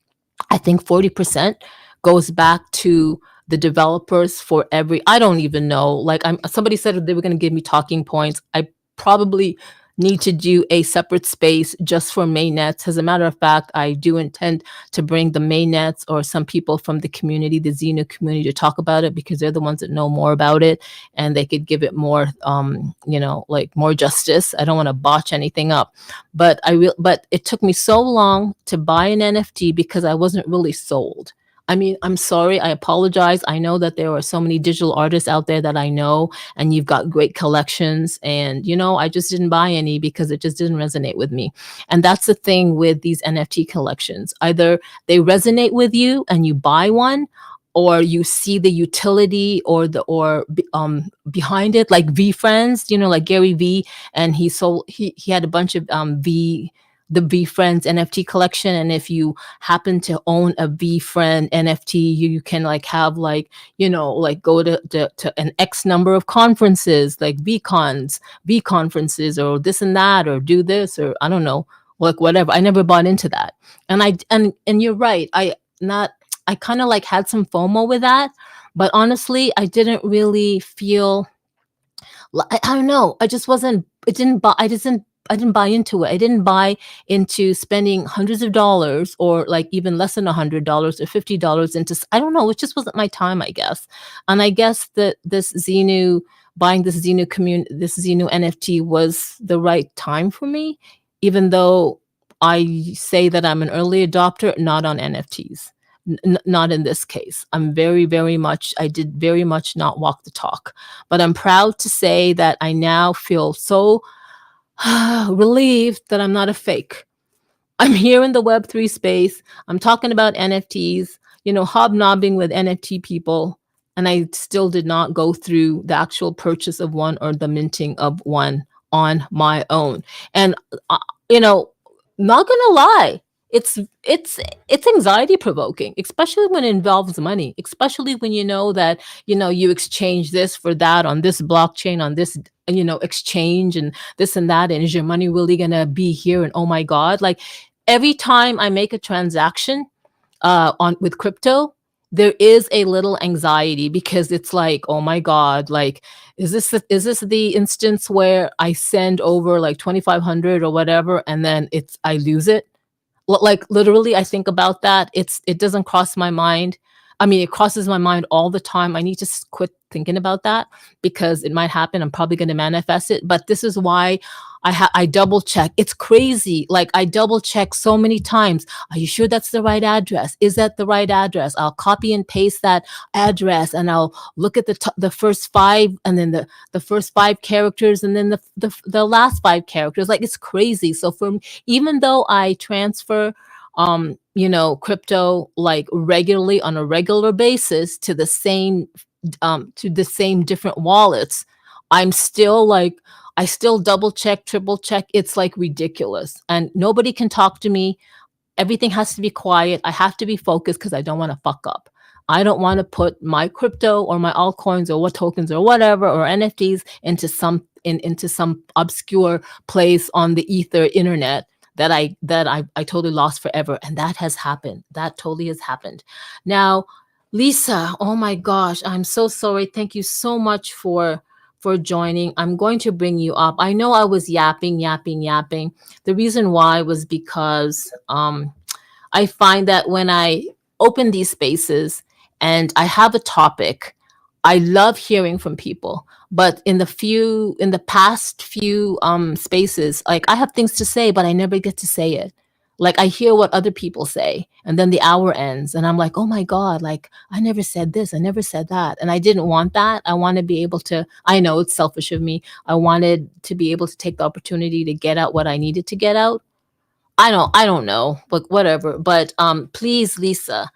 I think 40% goes back to the developers for every, I don't even know. Like, somebody said they were going to give me talking points. I probably need to do a separate space just for mainnets. As a matter of fact, I do intend to bring the mainnets or some people from the community, the Xenu community, to talk about it, because they're the ones that know more about it and they could give it more, like more justice. I don't want to botch anything up. But it took me so long to buy an NFT because I wasn't really sold. I mean, I'm sorry, I apologize. I know that there are so many digital artists out there that I know, and you've got great collections. And, I just didn't buy any because it just didn't resonate with me. And that's the thing with these NFT collections. Either they resonate with you and you buy one, or you see the utility behind it, like V Friends, like Gary V, and he had a bunch of the V Friends NFT collection. And if you happen to own a V Friend NFT, you can like have like, like go to an X number of conferences, like V conferences, or this and that, or do this, or I don't know, like whatever. I never bought into that. And you're right. I kind of like had some FOMO with that, but honestly, I didn't really feel, I don't know. I just wasn't, it didn't buy, I didn't buy into it. I didn't buy into spending hundreds of dollars, or like even less than $100 or $50 into, I don't know. It just wasn't my time, I guess. And I guess that buying this Xenu NFT was the right time for me, even though I say that I'm an early adopter, not on NFTs. Not in this case. I'm I did very much not walk the talk. But I'm proud to say that I now feel so relieved that I'm not a fake. I'm here in the Web3 space. I'm talking about NFTs, hobnobbing with NFT people. And I still did not go through the actual purchase of one or the minting of one on my own. And, uh, you know, not gonna lie, it's it's it's anxiety provoking, especially when it involves money, especially when you know that, you exchange this for that on this blockchain, on this, exchange, and this and that. And is your money really gonna be here? And oh my God, like every time I make a transaction on with crypto, there is a little anxiety, because it's like, oh my God, like, is this the instance where I send over like 2,500 or whatever, and then I lose it? Like literally, I think about that. It doesn't cross my mind. I mean, it crosses my mind all the time. I need to quit thinking about that, because it might happen. I'm probably going to manifest it. But this is why I double check. It's crazy. Like, I double check so many times. Are you sure that's the right address? Is that the right address? I'll copy and paste that address, and I'll look at the first five, and then the first five characters, and then the last five characters. Like, it's crazy. So even though I transfer crypto like regularly, on a regular basis, to the same different wallets, I'm still like, I still double check, triple check. It's like ridiculous. And nobody can talk to me. Everything has to be quiet. I have to be focused because I don't want to fuck up. I don't want to put my crypto or my altcoins or what tokens or whatever, or NFTs into some obscure place on the ether internet that I totally lost forever. And that has happened. That totally has happened. Now, Lisa, oh my gosh, I'm so sorry. Thank you so much for joining. I'm going to bring you up. I know I was yapping. The reason why was because I find that when I open these spaces and I have a topic, I love hearing from people. But in the past few spaces, like, I have things to say, but I never get to say it. Like, I hear what other people say, and then the hour ends, and I'm like, oh my God, like, I never said this, I never said that. And I didn't want that. I want to be able to, I know it's selfish of me. I wanted to be able to take the opportunity to get out what I needed to get out. I don't know, but whatever. But please, Lisa,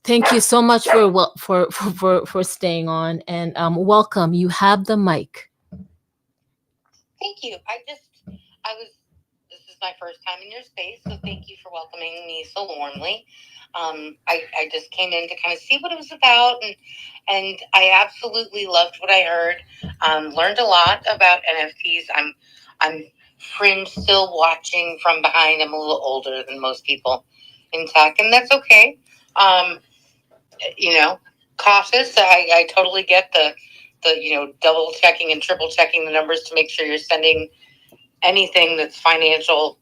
thank you so much for staying on, and welcome. You have the mic. Thank you. I was, this is my first time in your space, so thank you for welcoming me so warmly. I just came in to kind of see what it was about, and I absolutely loved what I heard. Learned a lot about NFTs. I'm fringe still watching from behind. I'm a little older than most people in tech, and that's okay. Um, Cautious. I totally get the double checking and triple checking the numbers to make sure you're sending anything that's financial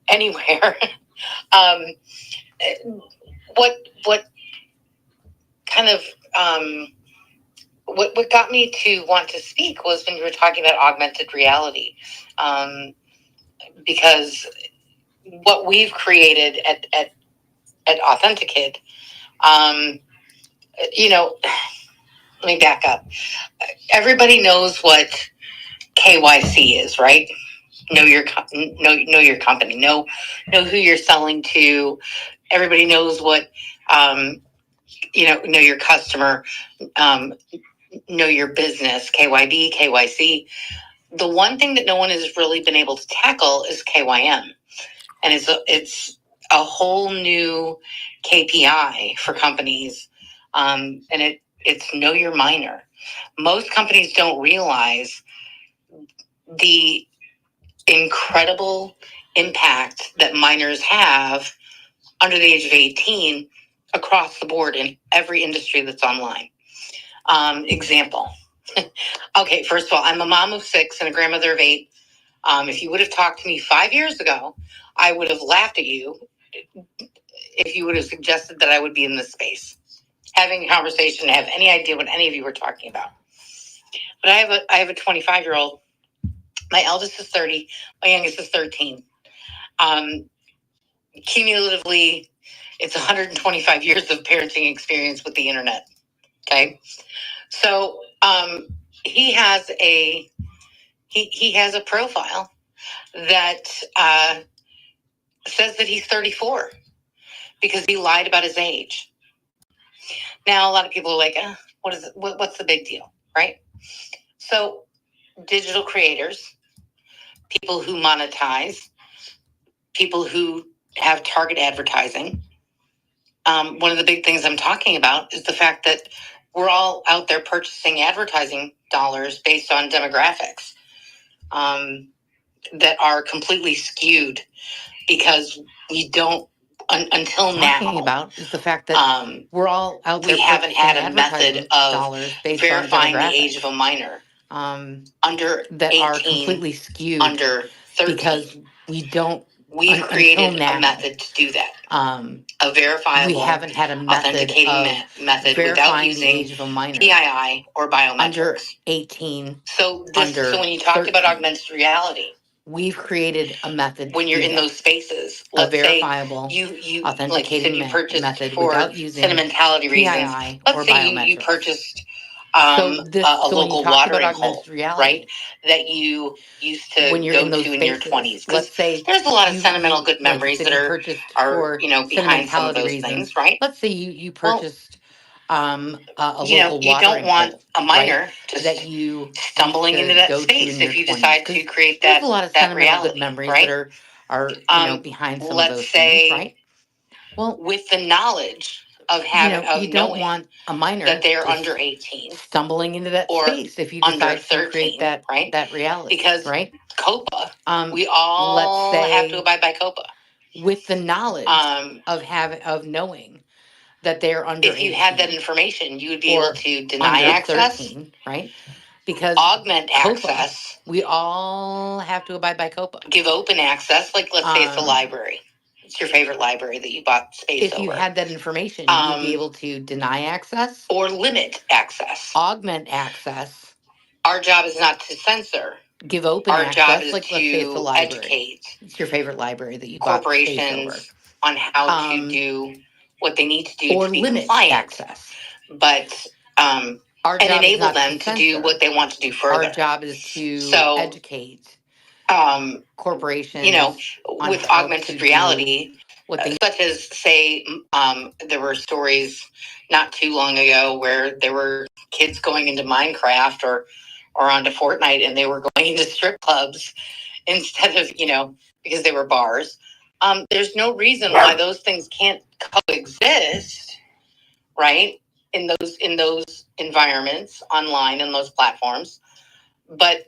anywhere. um, what kind of what got me to want to speak was when you were talking about augmented reality, because what we've created at Authenticate, let me back up. Everybody knows what KYC is, right? Know your company. Know who you're selling to. Everybody knows what know your customer. Know your business. KYB, KYC. The one thing that no one has really been able to tackle is KYM, and it's a whole new KPI for companies, and it's know your miner. Most companies don't realize the incredible impact that minors have under the age of 18 across the board in every industry that's online. Example. Okay, first of all, I'm a mom of 6 and a grandmother of 8. If you would have talked to me 5 years ago, I would have laughed at you if you would have suggested that I would be in this space, having a conversation, have any idea what any of you were talking about. But I have a 25-year-old. My eldest is 30. My youngest is 13. Cumulatively, it's 125 years of parenting experience with the internet. Okay, so he has a profile that says that he's 34 because he lied about his age. Now, a lot of people are like, what's the big deal, right? So, digital creators, people who monetize, people who have target advertising. One of the big things I'm talking about is the fact that we're all out there purchasing advertising dollars based on demographics that are completely skewed because we don't, until now. Talking about is the fact that we're all out there. We haven't had a method of dollars based verifying on the age of a minor under that 18, are completely skewed under 13, because we don't. We've created a method to do that. A verifiable. We haven't had a method without using the age of a minor, PII or biometrics. Under 18. So when you talked 13. about augmented reality, we've created a method when you're in those spaces. Let's verifiable, say you authenticating you purchased method for without using sentimentality reasons. PII Let's or say biometrics. you purchased so a local watering hole, reality, right? That you used to when you're go in those to in spaces, your 20s. Let's say there's a lot of sentimental good memories that are for behind some of those reasons, things, right? Let's say you purchased a local you don't want hole, a minor right? just that you stumbling into that space if you decide to create that. There's a lot of sentimental reality, good memories right? that are behind some let's of those say, things, right? Well, with the knowledge of having you don't want a minor that they're under 18 stumbling into that or space if you under decide 13, to create that right? that reality, Because right? COPA, we all let's say, have to abide by COPA. With the knowledge of knowing that they're under if you 18, had that information, you would be able to deny under access, 13, right? Because augment COPA, access, we all have to abide by COPA. give open access, like let's say it's a library. It's your favorite library that you bought space if over. you had that information, you'd be able to deny access or limit access, augment access. Our job is not to censor. Give open Our access, job is like to let's say it's a library. educate. It's your favorite library that you bought space over. Corporations on how to do what they need to do or to be limit compliant. access. But and enable them to do what they want to do further. Our job is to educate corporations. With augmented reality, such as say, there were stories not too long ago where there were kids going into Minecraft or onto Fortnite, and they were going into strip clubs instead of, because they were bars. There's no reason why those things can't coexist, right? In those environments online and those platforms. But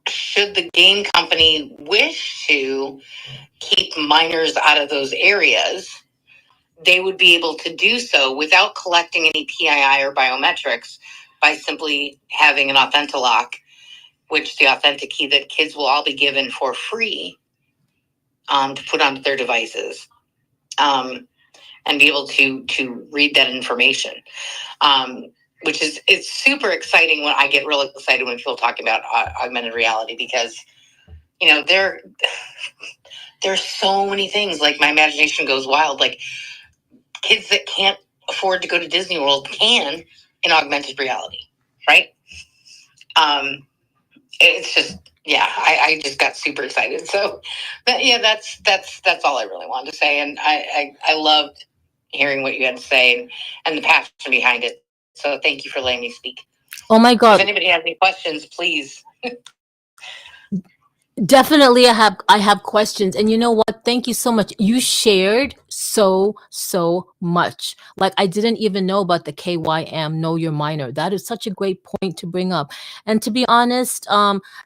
should the game company wish to keep minors out of those areas, they would be able to do so without collecting any PII or biometrics by simply having an authentilock, which the authentic key that kids will all be given for free to put onto their devices, and be able to read that information. Which is, it's super exciting. When I get really excited when people talk about augmented reality, because there's so many things. Like, my imagination goes wild. Like, kids that can't afford to go to Disney World can in augmented reality, right? It's just, I just got super excited. So, but yeah, that's all I really wanted to say. And I loved hearing what you had to say and the passion behind it. So thank you for letting me speak. Oh my God. If anybody has any questions, please. Definitely, I have questions. And you know what? Thank you so much. You shared so much. Like, I didn't even know about the KYM, Know Your Minor. That is such a great point to bring up. And to be honest,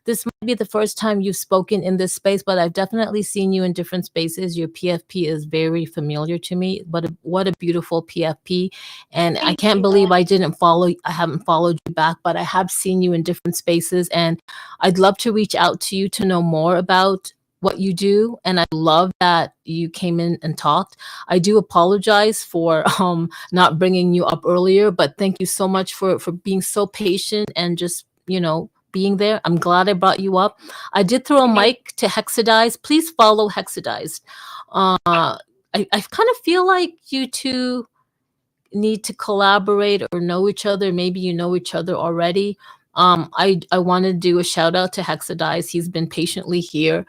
this might be the first time you've spoken in this space, but I've definitely seen you in different spaces. Your PFP is very familiar to me. But what a beautiful PFP. And I can't believe I haven't followed you back, but I have seen you in different spaces. And I'd love to reach out to you to know more about what you do. And I love that you came in and talked. I do apologize for not bringing you up earlier, but thank you so much for being so patient and just, being there. I'm glad I brought you up. I did throw a mic to Hexadized. Please follow Hexadized. I kind of feel like you two need to collaborate or know each other. Maybe you know each other already. I want to do a shout out to Hexadize. He's been patiently here.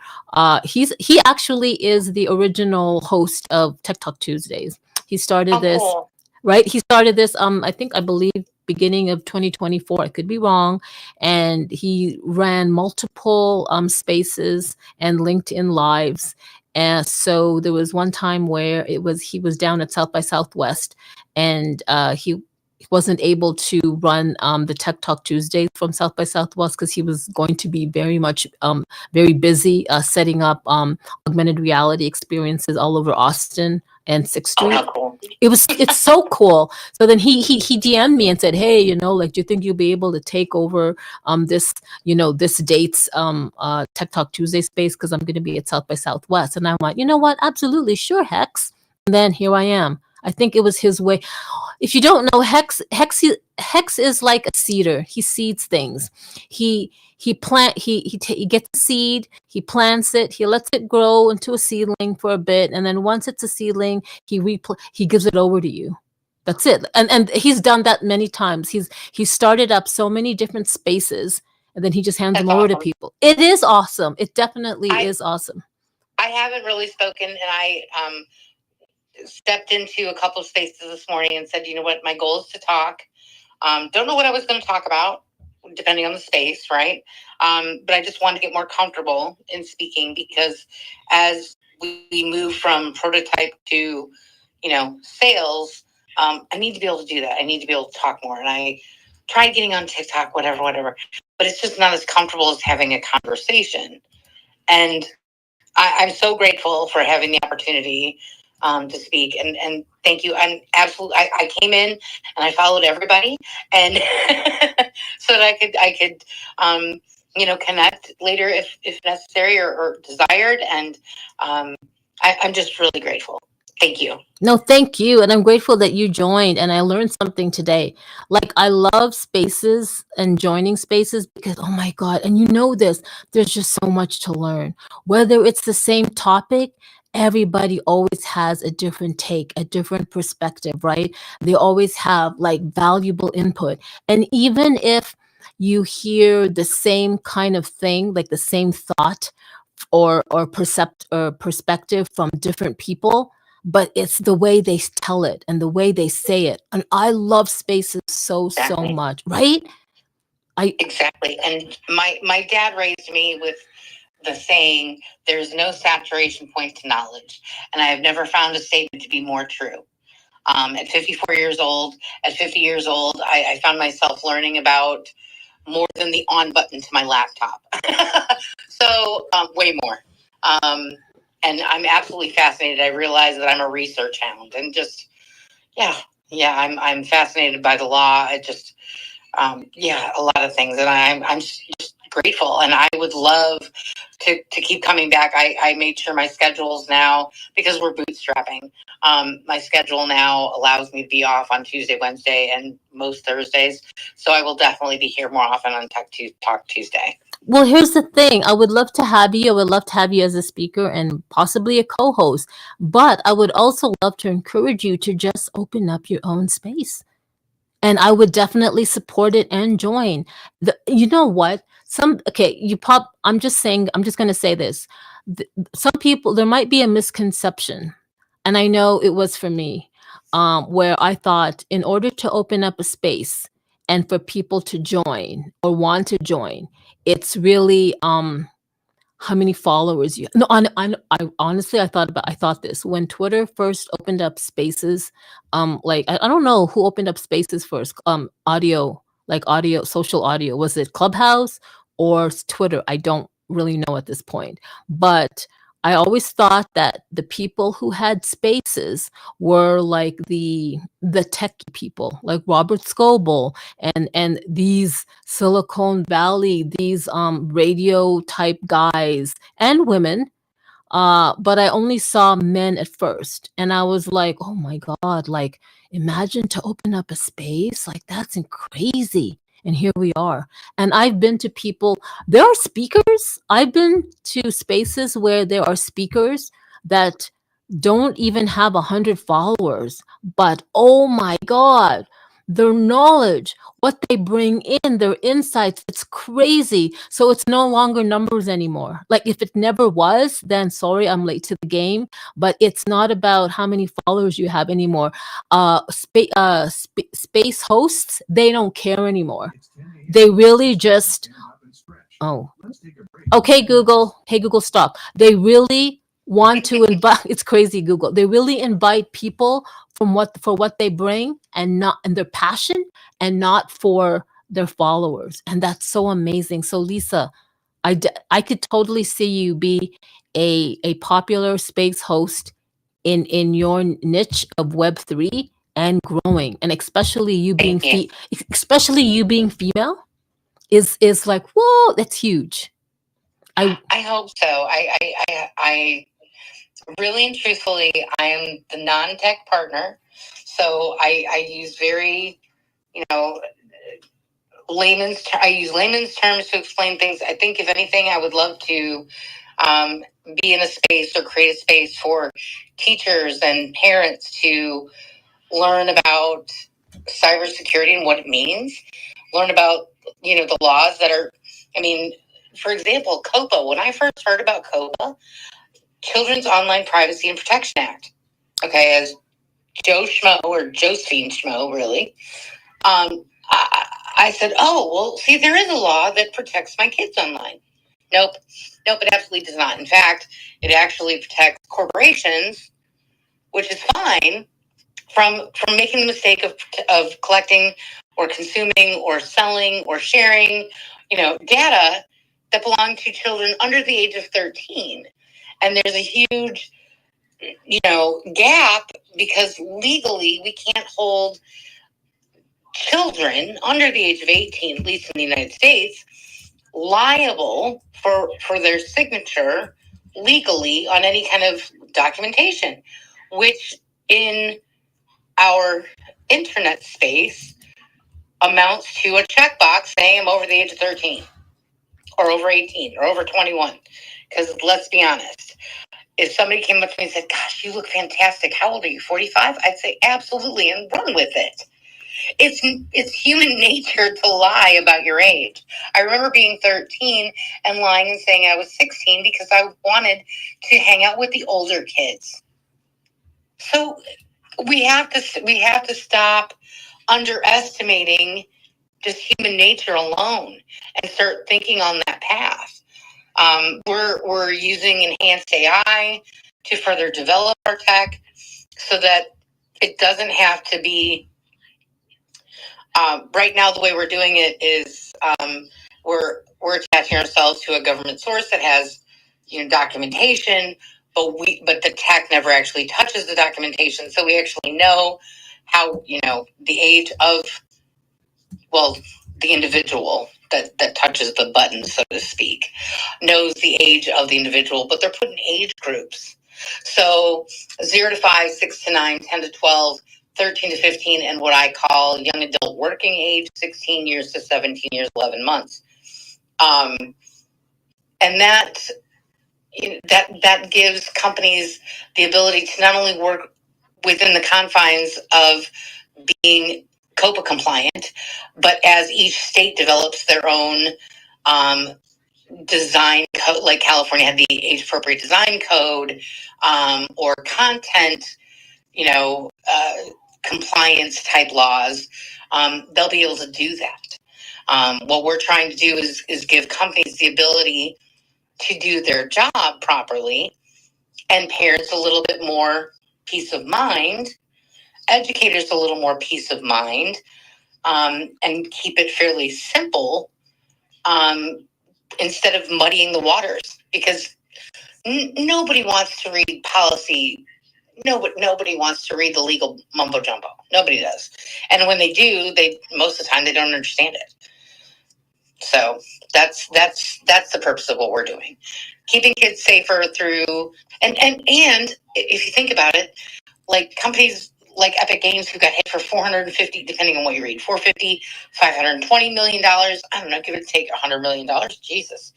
He actually is the original host of Tech Talk Tuesdays. He started this, cool. Right? He started this, I believe beginning of 2024. I could be wrong. And he ran multiple spaces and LinkedIn lives. And so there was one time where he was down at South by Southwest, and he wasn't able to run the Tech Talk Tuesdays from South by Southwest because he was going to be very busy setting up augmented reality experiences all over Austin and 6th Street. Oh, cool. It's so cool. So then he DM'd me and said, hey, do you think you'll be able to take over this date's Tech Talk Tuesday space, because I'm going to be at South by Southwest. And I'm like, you know what? Absolutely, sure, Hex. And then here I am. I think it was his way. If you don't know, Hex is like a seeder. He seeds things. He gets a seed, he plants it, he lets it grow into a seedling for a bit, and then once it's a seedling, he gives it over to you. That's it. And he's done that many times. He's started up so many different spaces, and then he just hands them over to people. It is awesome. It definitely is awesome. I haven't really spoken, and I stepped into a couple of spaces this morning and said, you know what, my goal is to talk. Don't know what I was going to talk about, depending on the space, right? But I just wanted to get more comfortable in speaking, because as we move from prototype to, sales, I need to be able to do that. I need to be able to talk more. And I tried getting on TikTok, whatever, but it's just not as comfortable as having a conversation. And I'm so grateful for having the opportunity to speak, and thank you. And absolutely, I came in and I followed everybody, and so that I could connect later if necessary or desired. And I'm just really grateful. Thank you. No, thank you. And I'm grateful that you joined, and I learned something today. Like, I love spaces and joining spaces because, oh my God, and there's just so much to learn. Whether it's the same topic, everybody always has a different take, a different perspective, right? They always have like valuable input. And even if you hear the same kind of thing, like the same thought or perspective from different people, but it's the way they tell it and the way they say it. And I love spaces so much, right? Exactly. And my dad raised me with the saying, there's no saturation point to knowledge. And I have never found a statement to be more true. At 54 years old, at 50 years old, I found myself learning about more than the on button to my laptop. So way more. And I'm absolutely fascinated. I realize that I'm a research hound, and just, I'm fascinated by the law. It just, a lot of things. And I'm just grateful. And I would love to keep coming back. I made sure my schedules now, because we're bootstrapping, my schedule now allows me to be off on Tuesday, Wednesday, and most Thursdays. So I will definitely be here more often on Talk Tuesday. Well, here's the thing. I would love to have you. I would love to have you as a speaker and possibly a co-host. But I would also love to encourage you to just open up your own space. And I would definitely support it and join. You know what? I'm just going to say this. Some people, there might be a misconception, and I know it was for me, where I thought in order to open up a space and for people to join or want to join, it's really how many followers you. No, I honestly, I thought this when Twitter first opened up spaces. Like I don't know who opened up spaces first. Audio, social audio. Was it Clubhouse or Twitter? I don't really know at this point. But I always thought that the people who had spaces were like the techie people, like Robert Scoble and these Silicon Valley, these radio type guys and women. But I only saw men at first, and I was like, oh my God, like imagine to open up a space like that's crazy. And here we are. And I've been to people, there are speakers. I've been to spaces where there are speakers that don't even have 100 followers, but oh my God, their knowledge, what they bring in, their insights, it's crazy. So it's no longer numbers anymore. Like if it never was, then sorry, I'm late to the game, but it's not about how many followers you have anymore. Space hosts, they don't care anymore. They really just, okay, Google. Hey, Google, stop. They really want to invite, it's crazy, Google. They really invite people for what they bring and their passion and not for their followers. And that's so amazing. So Lisa, I could totally see you be a popular space host in your niche of Web3 and growing. And especially you being female is like, whoa, that's huge. I hope so. I really and truthfully, I am the non-tech partner. So I use very, I use layman's terms to explain things. I think if anything, I would love to be in a space or create a space for teachers and parents to learn about cybersecurity and what it means. Learn about, the laws that are, for example, COPA. When I first heard about COPA, Children's Online Privacy and Protection Act, okay, as Joe Schmo or Josephine Schmo, really, I said, oh, well, see, there is a law that protects my kids online. Nope, it absolutely does not. In fact, it actually protects corporations, which is fine, from making the mistake of collecting or consuming or selling or sharing, data that belong to children under the age of 13. And there's a huge, gap because legally we can't hold children under the age of 18, at least in the United States, liable for their signature legally on any kind of documentation, which in our internet space amounts to a checkbox saying I'm over the age of 13 or over 18 or over 21. Because let's be honest, if somebody came up to me and said, gosh, you look fantastic. How old are you, 45? I'd say absolutely, and run with it. It's human nature to lie about your age. I remember being 13 and lying and saying I was 16 because I wanted to hang out with the older kids. So we have to stop underestimating just human nature alone and start thinking on that path. We're using enhanced AI to further develop our tech so that it doesn't have to be. Right now, the way we're doing it is we're attaching ourselves to a government source that has documentation, but the tech never actually touches the documentation, so we actually know how the age of the individual that touches the button, so to speak, knows the age of the individual, but they're putting age groups. So 0 to 5, 6 to 9, 10 to 12, 13 to 15, and what I call young adult working age, 16 years to 17 years, 11 months. And that gives companies the ability to not only work within the confines of being COPA compliant, but as each state develops their own design code, like California had the age appropriate design code, or content, compliance type laws, they'll be able to do that. What we're trying to do is give companies the ability to do their job properly, and parents a little bit more peace of mind, educators a little more peace of mind, and keep it fairly simple, instead of muddying the waters, because nobody wants to read policy. Nobody wants to read the legal mumbo jumbo. Nobody does. And when they do, most of the time they don't understand it. So that's the purpose of what we're doing. Keeping kids safer through, and if you think about it, like companies like Epic Games, who got hit for 450, depending on what you read, 450, $520 million. I don't know, give or take $100 million. Jesus.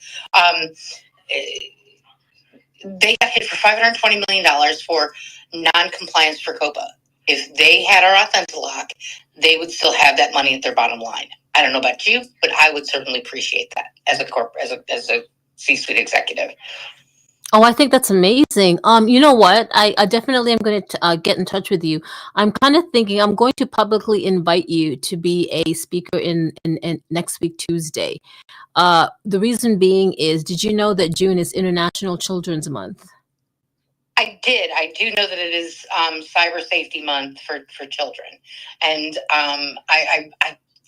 They got hit for $520 million for non-compliance for COPA. If they had our authentic lock, they would still have that money at their bottom line. I don't know about you, but I would certainly appreciate that as a C-suite executive. Oh, I think that's amazing. You know what? I definitely am going to get in touch with you. I'm kind of thinking I'm going to publicly invite you to be a speaker in next week, Tuesday. The reason being is, did you know that June is International Children's Month? I did. I do know that it is Cyber Safety Month for children. And I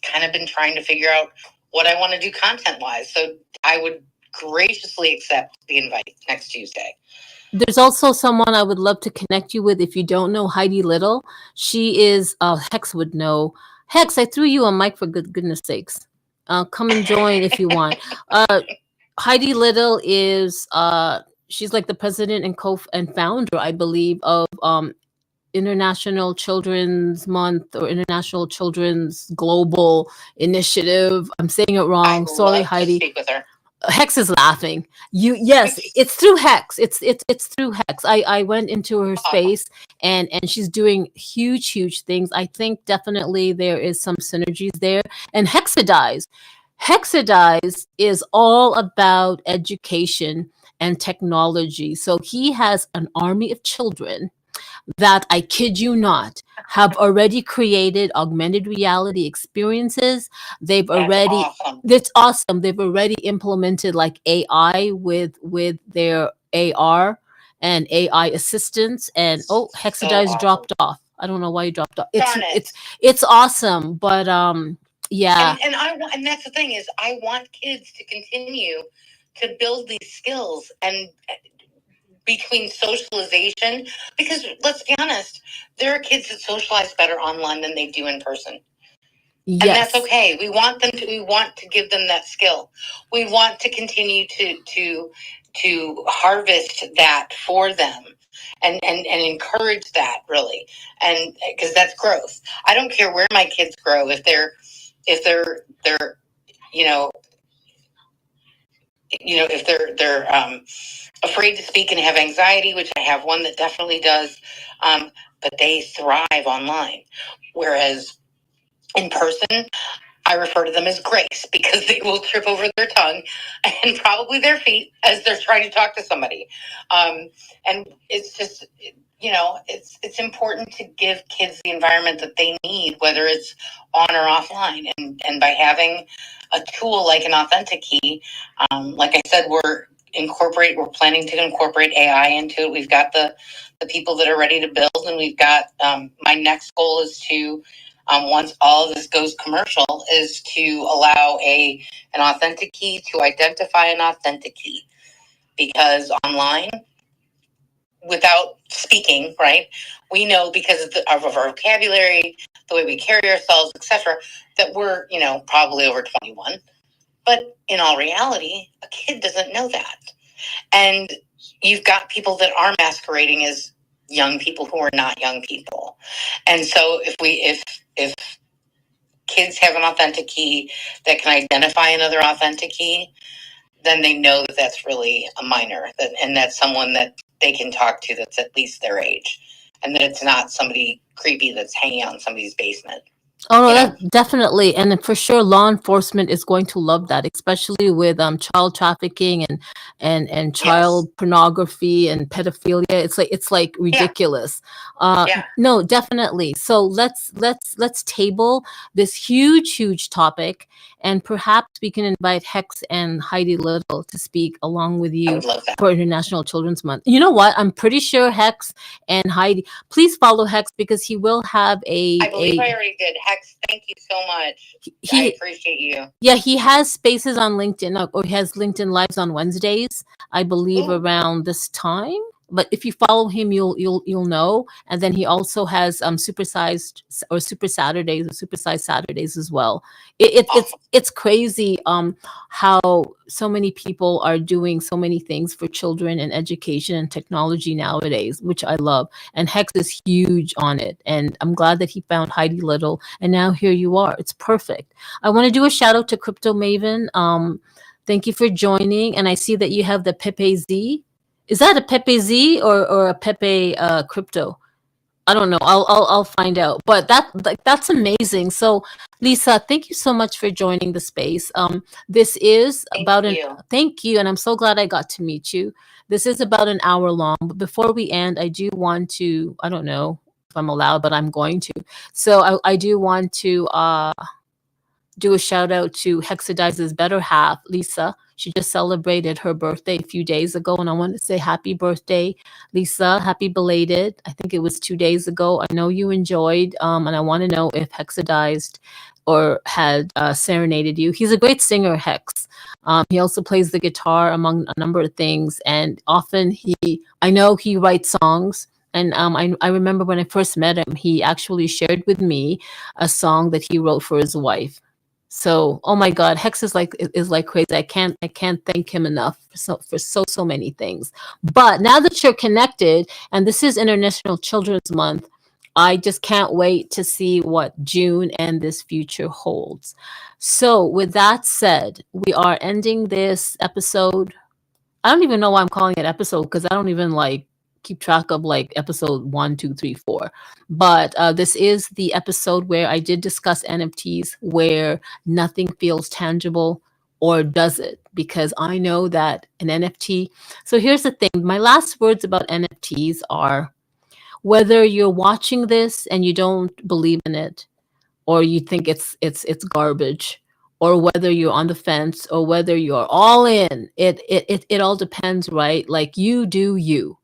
kind of been trying to figure out what I want to do content-wise. So I would graciously accept the invite next Tuesday. There's also someone I would love to connect you with. If you don't know Heidi Little, she is, Hex would know. Hex, I threw you a mic for goodness sakes. Come and join if you want. Heidi Little is, she's like the president and founder, I believe, of International Children's Month or International Children's Global Initiative. I'm saying it wrong. Sorry, Heidi. To speak with her. Hex is laughing. Yes, it's through Hex. It's through Hex. I went into her space, and she's doing huge things. I think definitely there is some synergies there. And Hexadize is all about education and technology. So he has an army of children that, I kid you not, have already created augmented reality experiences. That's awesome. They've already implemented like AI with their AR and AI assistants. And Hexadize awesome. dropped off. I don't know why you dropped off. It's awesome, but yeah. And that's the thing, is I want kids to continue to build these skills and between socialization, because let's be honest, there are kids that socialize better online than they do in person. Yes. And that's okay. We want to give them that skill. We want to continue to harvest that for them and encourage that, really. And because that's growth. I don't care where my kids grow, if they're if they're afraid to speak and have anxiety, which I have one that definitely does, but they thrive online. Whereas in person, I refer to them as Grace, because they will trip over their tongue and probably their feet as they're trying to talk to somebody. And it's just, it's important to give kids the environment that they need, whether it's on or offline. And by having a tool like an authentic key, like I said, we're we're planning to incorporate AI into it. We've got the people that are ready to build, and we've got, my next goal is to, once all of this goes commercial, is to allow an authentic key to identify an authentic key. Because online, without speaking, right, we know because of our vocabulary, the way we carry ourselves, etc., that we're, probably over 21. But in all reality, a kid doesn't know that. And you've got people that are masquerading as young people who are not young people. And so if kids have an authentic key that can identify another authentic key, then they know that that's really a minor, and that's someone that they can talk to that's at least their age, and that it's not somebody creepy that's hanging out in somebody's basement. Oh no, that definitely, and for sure, law enforcement is going to love that, especially with child trafficking and child pornography and pedophilia. It's like ridiculous. No, definitely. So let's table this huge topic, and perhaps we can invite Hex and Heidi Little to speak along with I you would love that. for International Children's Month. You know what? I'm pretty sure Hex and Heidi. Please follow Hex because he will have I believe I already did. Hex, thank you so much. I appreciate you. Yeah, he has spaces on LinkedIn, or he has LinkedIn Lives on Wednesdays, I believe, around this time. But if you follow him, you'll know. And then he also has supersized or super Saturdays or supersized Saturdays as well. It's crazy how so many people are doing so many things for children and education and technology nowadays, which I love. And Hex is huge on it. And I'm glad that he found Heidi Little. And now here you are. It's perfect. I want to do a shout out to Crypto Maven. Thank you for joining. And I see that you have the Pepe Z. Is that a Pepe Z or a Pepe crypto? I don't know. I'll find out. But that's amazing. So Lisa, thank you so much for joining the space. This is thank you, and I'm so glad I got to meet you. This is about an hour long. But before we end, I do want to, I don't know if I'm allowed, but I'm going to. So I do want to do a shout out to Hexadize's better half, Lisa. She just celebrated her birthday a few days ago, and I want to say happy birthday, Lisa. Happy belated. I think it was 2 days ago. I know you enjoyed, and I want to know if Hexadized or had serenaded you. He's a great singer, Hex. He also plays the guitar, among a number of things, and often I know he writes songs. And I remember when I first met him, he actually shared with me a song that he wrote for his wife. So, oh my God, Hex is like crazy. I can't thank him enough for so many things. But now that you're connected, and this is International Children's Month, I just can't wait to see what June and this future holds. So, with that said, we are ending this episode. I don't even know why I'm calling it episode, because I don't even keep track of episode 1, 2, 3, 4. But this is the episode where I did discuss NFTs, where nothing feels tangible, or does it? Because I know that an NFT. So here's the thing. My last words about NFTs are, whether you're watching this and you don't believe in it, or you think it's garbage, or whether you're on the fence, or whether you're all in, it all depends, right? Like, you do you.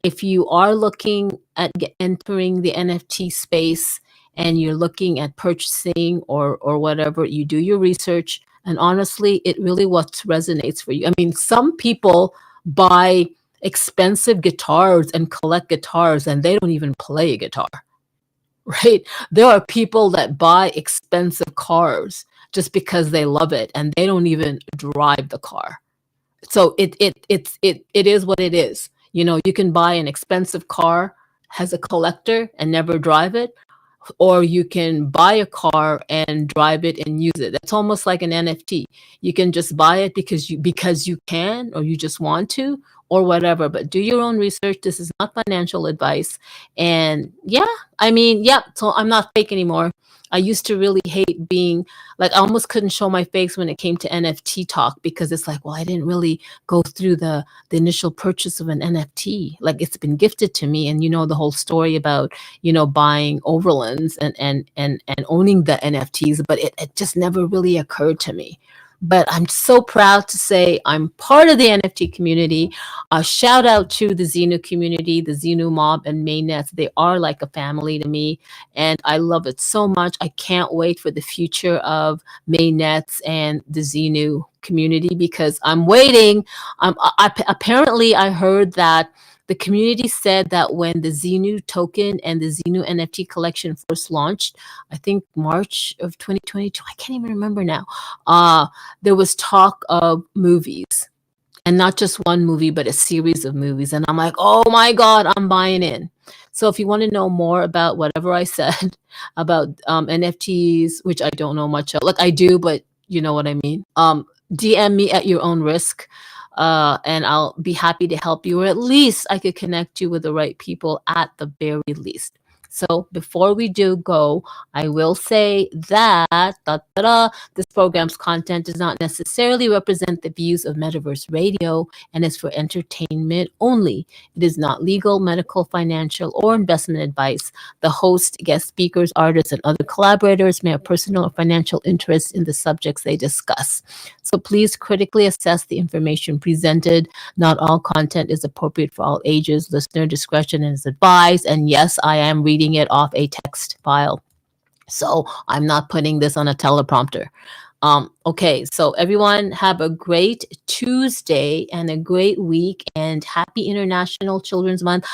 If you are looking at entering the NFT space and you're looking at purchasing or whatever, you do your research. And honestly, it really what resonates for you. I mean, some people buy expensive guitars and collect guitars, and they don't even play a guitar, right? There are people that buy expensive cars just because they love it, and they don't even drive the car. So it is what it is. You can buy an expensive car as a collector and never drive it, or you can buy a car and drive it and use it. That's almost like an NFT. You can just buy it because you can, or you just want to, or whatever. But do your own research. This is not financial advice. And so I'm not fake anymore. I used to really hate being I almost couldn't show my face when it came to NFT talk, because it's like, well, I didn't really go through the initial purchase of an NFT. Like, it's been gifted to me, and the whole story about buying overlands and owning the NFTs, but it just never really occurred to me. But I'm so proud to say I'm part of the NFT community. A shout out to the Xenu community, the Xenu mob and mainnets. They are like a family to me, and I love it so much. I can't wait for the future of mainnets and the Xenu community because I'm waiting. Apparently, I heard that the community said that when the Xenu token and the Xenu NFT collection first launched, I think March of 2022, I can't even remember now. There was talk of movies, and not just one movie, but a series of movies. And I'm like, oh my God, I'm buying in. So if you want to know more about whatever I said about NFTs, which I don't know much of, like I do, but you know what I mean. DM me at your own risk. And I'll be happy to help you, or at least I could connect you with the right people at the very least. So before we do go, I will say that this program's content does not necessarily represent the views of Metaverse Radio and is for entertainment only. It is not legal, medical, financial, or investment advice. The host, guest speakers, artists, and other collaborators may have personal or financial interests in the subjects they discuss. So please critically assess the information presented. Not all content is appropriate for all ages. Listener discretion is advised. And yes, I am reading it off a text file. So I'm not putting this on a teleprompter. Okay, so everyone have a great Tuesday and a great week, and happy International Children's Month.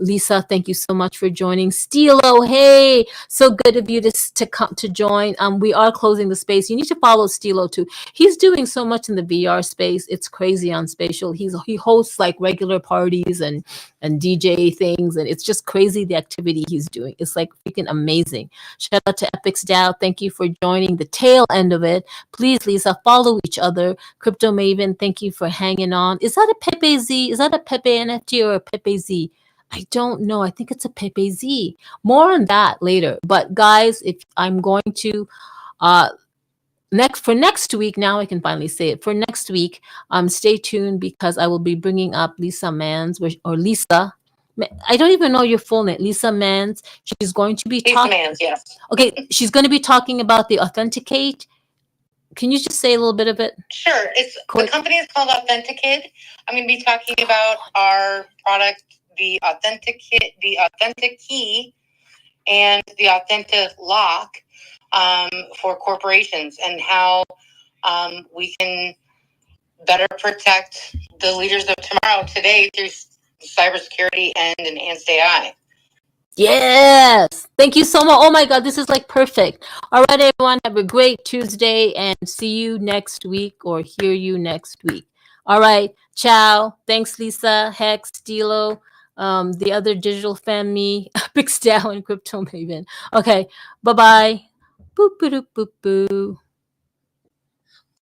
Lisa, thank you so much for joining. Stilo, hey, so good of you to come to join. We are closing the space. You need to follow Stilo too. He's doing so much in the VR space. It's crazy on Spatial. He hosts like regular parties and DJ things, and it's just crazy the activity he's doing. It's like freaking amazing. Shout out to Epix DAO. Thank you for joining the tail end of it. Please, Lisa, follow each other. Crypto Maven, thank you for hanging on. Is that a Pepe Z? Is that a Pepe NFT or a Pepe Z? I don't know. I think it's a Pepe Z. More on that later. But guys, if I'm going to next week, now I can finally say it. For next week, stay tuned because I will be bringing up Lisa Mans or Lisa. I don't even know your full name. Lisa Mans. She's going to be talking. Mans, yes. Okay, she's going to be talking about the Authenticate. Can you just say a little bit of it? Sure. The company is called Authenticate. I'm going to be talking about our product, the Authentic Key, and the Authentic Lock for corporations, and how we can better protect the leaders of tomorrow today through cybersecurity and enhanced AI. Yes. Thank you so much. Oh my God, this is like perfect. All right, everyone. Have a great Tuesday and see you next week or hear you next week. All right. Ciao. Thanks, Lisa, Hex, Stilo, the other digital family, Pix DAO, and Crypto Maven. Okay. Bye-bye. Boop, boop, boop, boop.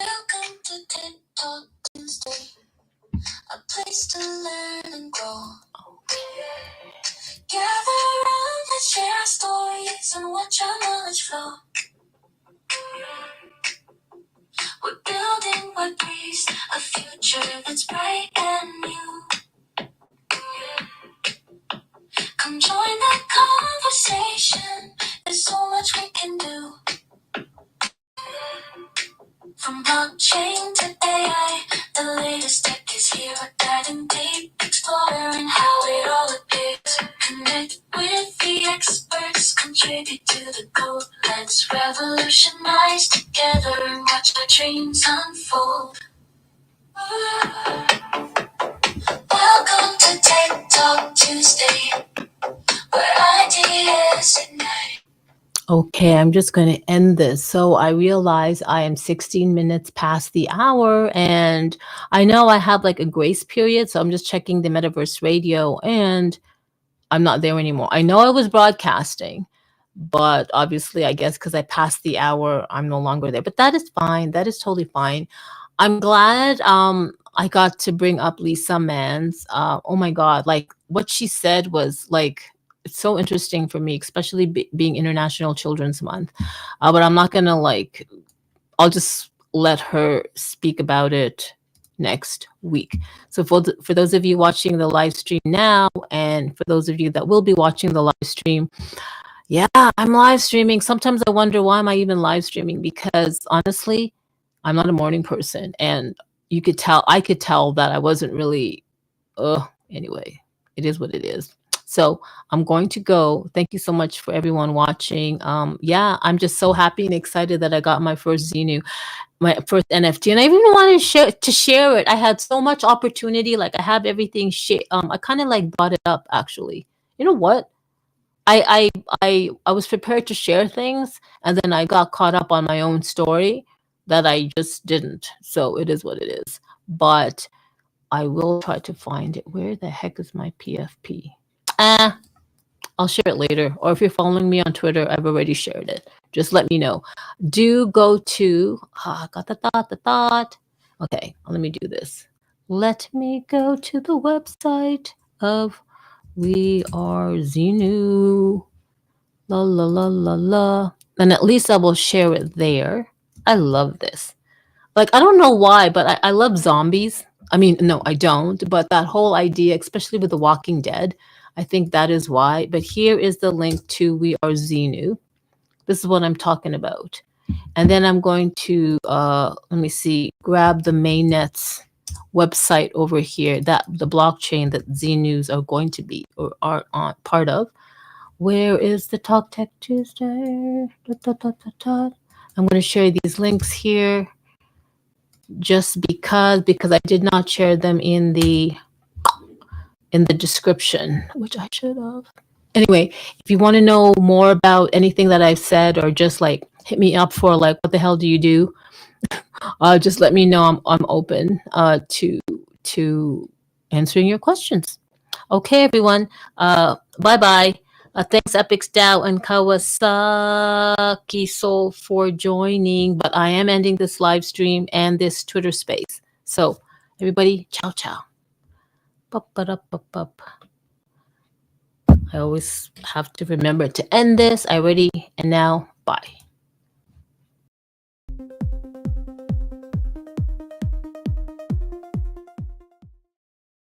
Welcome to TikTok Tuesday, a place to learn and grow. Gather around and share stories and watch our knowledge flow. We're building what breathes a future that's bright and new. Come join the conversation. There's so much we can do. From blockchain to AI, the latest tech is here. We're diving deep, exploring how it all appears. Connect with the experts, contribute to the code. Let's revolutionize together and watch our dreams unfold. Welcome to Tech Talk Tuesday, where ideas ignite. Okay, I'm just going to end this. So I realize I am 16 minutes past the hour, and I know I have like a grace period, so I'm just checking the Metaverse Radio, and I'm not there anymore. I know I was broadcasting, but obviously, I guess because I passed the hour, I'm no longer there. But that is fine. That is totally fine. I'm glad I got to bring up Lisa Mans. Oh my God, like what she said was like, it's so interesting for me, especially being International Children's Month. But I'm not going to I'll just let her speak about it next week. So for those of you watching the live stream now, and for those of you that will be watching the live stream, yeah, I'm live streaming. Sometimes I wonder, why am I even live streaming? Because honestly, I'm not a morning person, and I could tell that I wasn't really, anyway, it is what it is. So I'm going to go. Thank you so much for everyone watching. Yeah, I'm just so happy and excited that I got my first Xenu, my first NFT, and I even wanted to share it. I had so much opportunity. Like I have everything. I kind of like brought it up actually. You know what? I was prepared to share things, and then I got caught up on my own story that I just didn't. So it is what it is. But I will try to find it. Where the heck is my PFP? I'll share it later. Or if you're following me on Twitter, I've already shared it. Just let me know. Do go to, got the thought. Okay, let me do this. Let me go to the website of We Are Xenu. La la la la la. And at least I will share it there. I love this. Like, I don't know why, but I love zombies. I mean, no, I don't. But that whole idea, especially with The Walking Dead, I think that is why. But here is the link to We Are Xenu. This is what I'm talking about. And then I'm going to, let me see, grab the mainnet's website over here, that the blockchain that Xenus are going to be or are on part of. Where is the Talk Tech Tuesday? I'm going to share these links here just because I did not share them in the description, which I should have. Anyway, if you want to know more about anything that I've said, or just like hit me up for like, what the hell do you do? Just let me know. I'm open to answering your questions. Okay, everyone. Bye bye. Thanks, Epix Dow and Kawasaki Soul for joining. But I am ending this live stream and this Twitter space. So, everybody, ciao, ciao. Bup. I always have to remember to end this. And now, bye.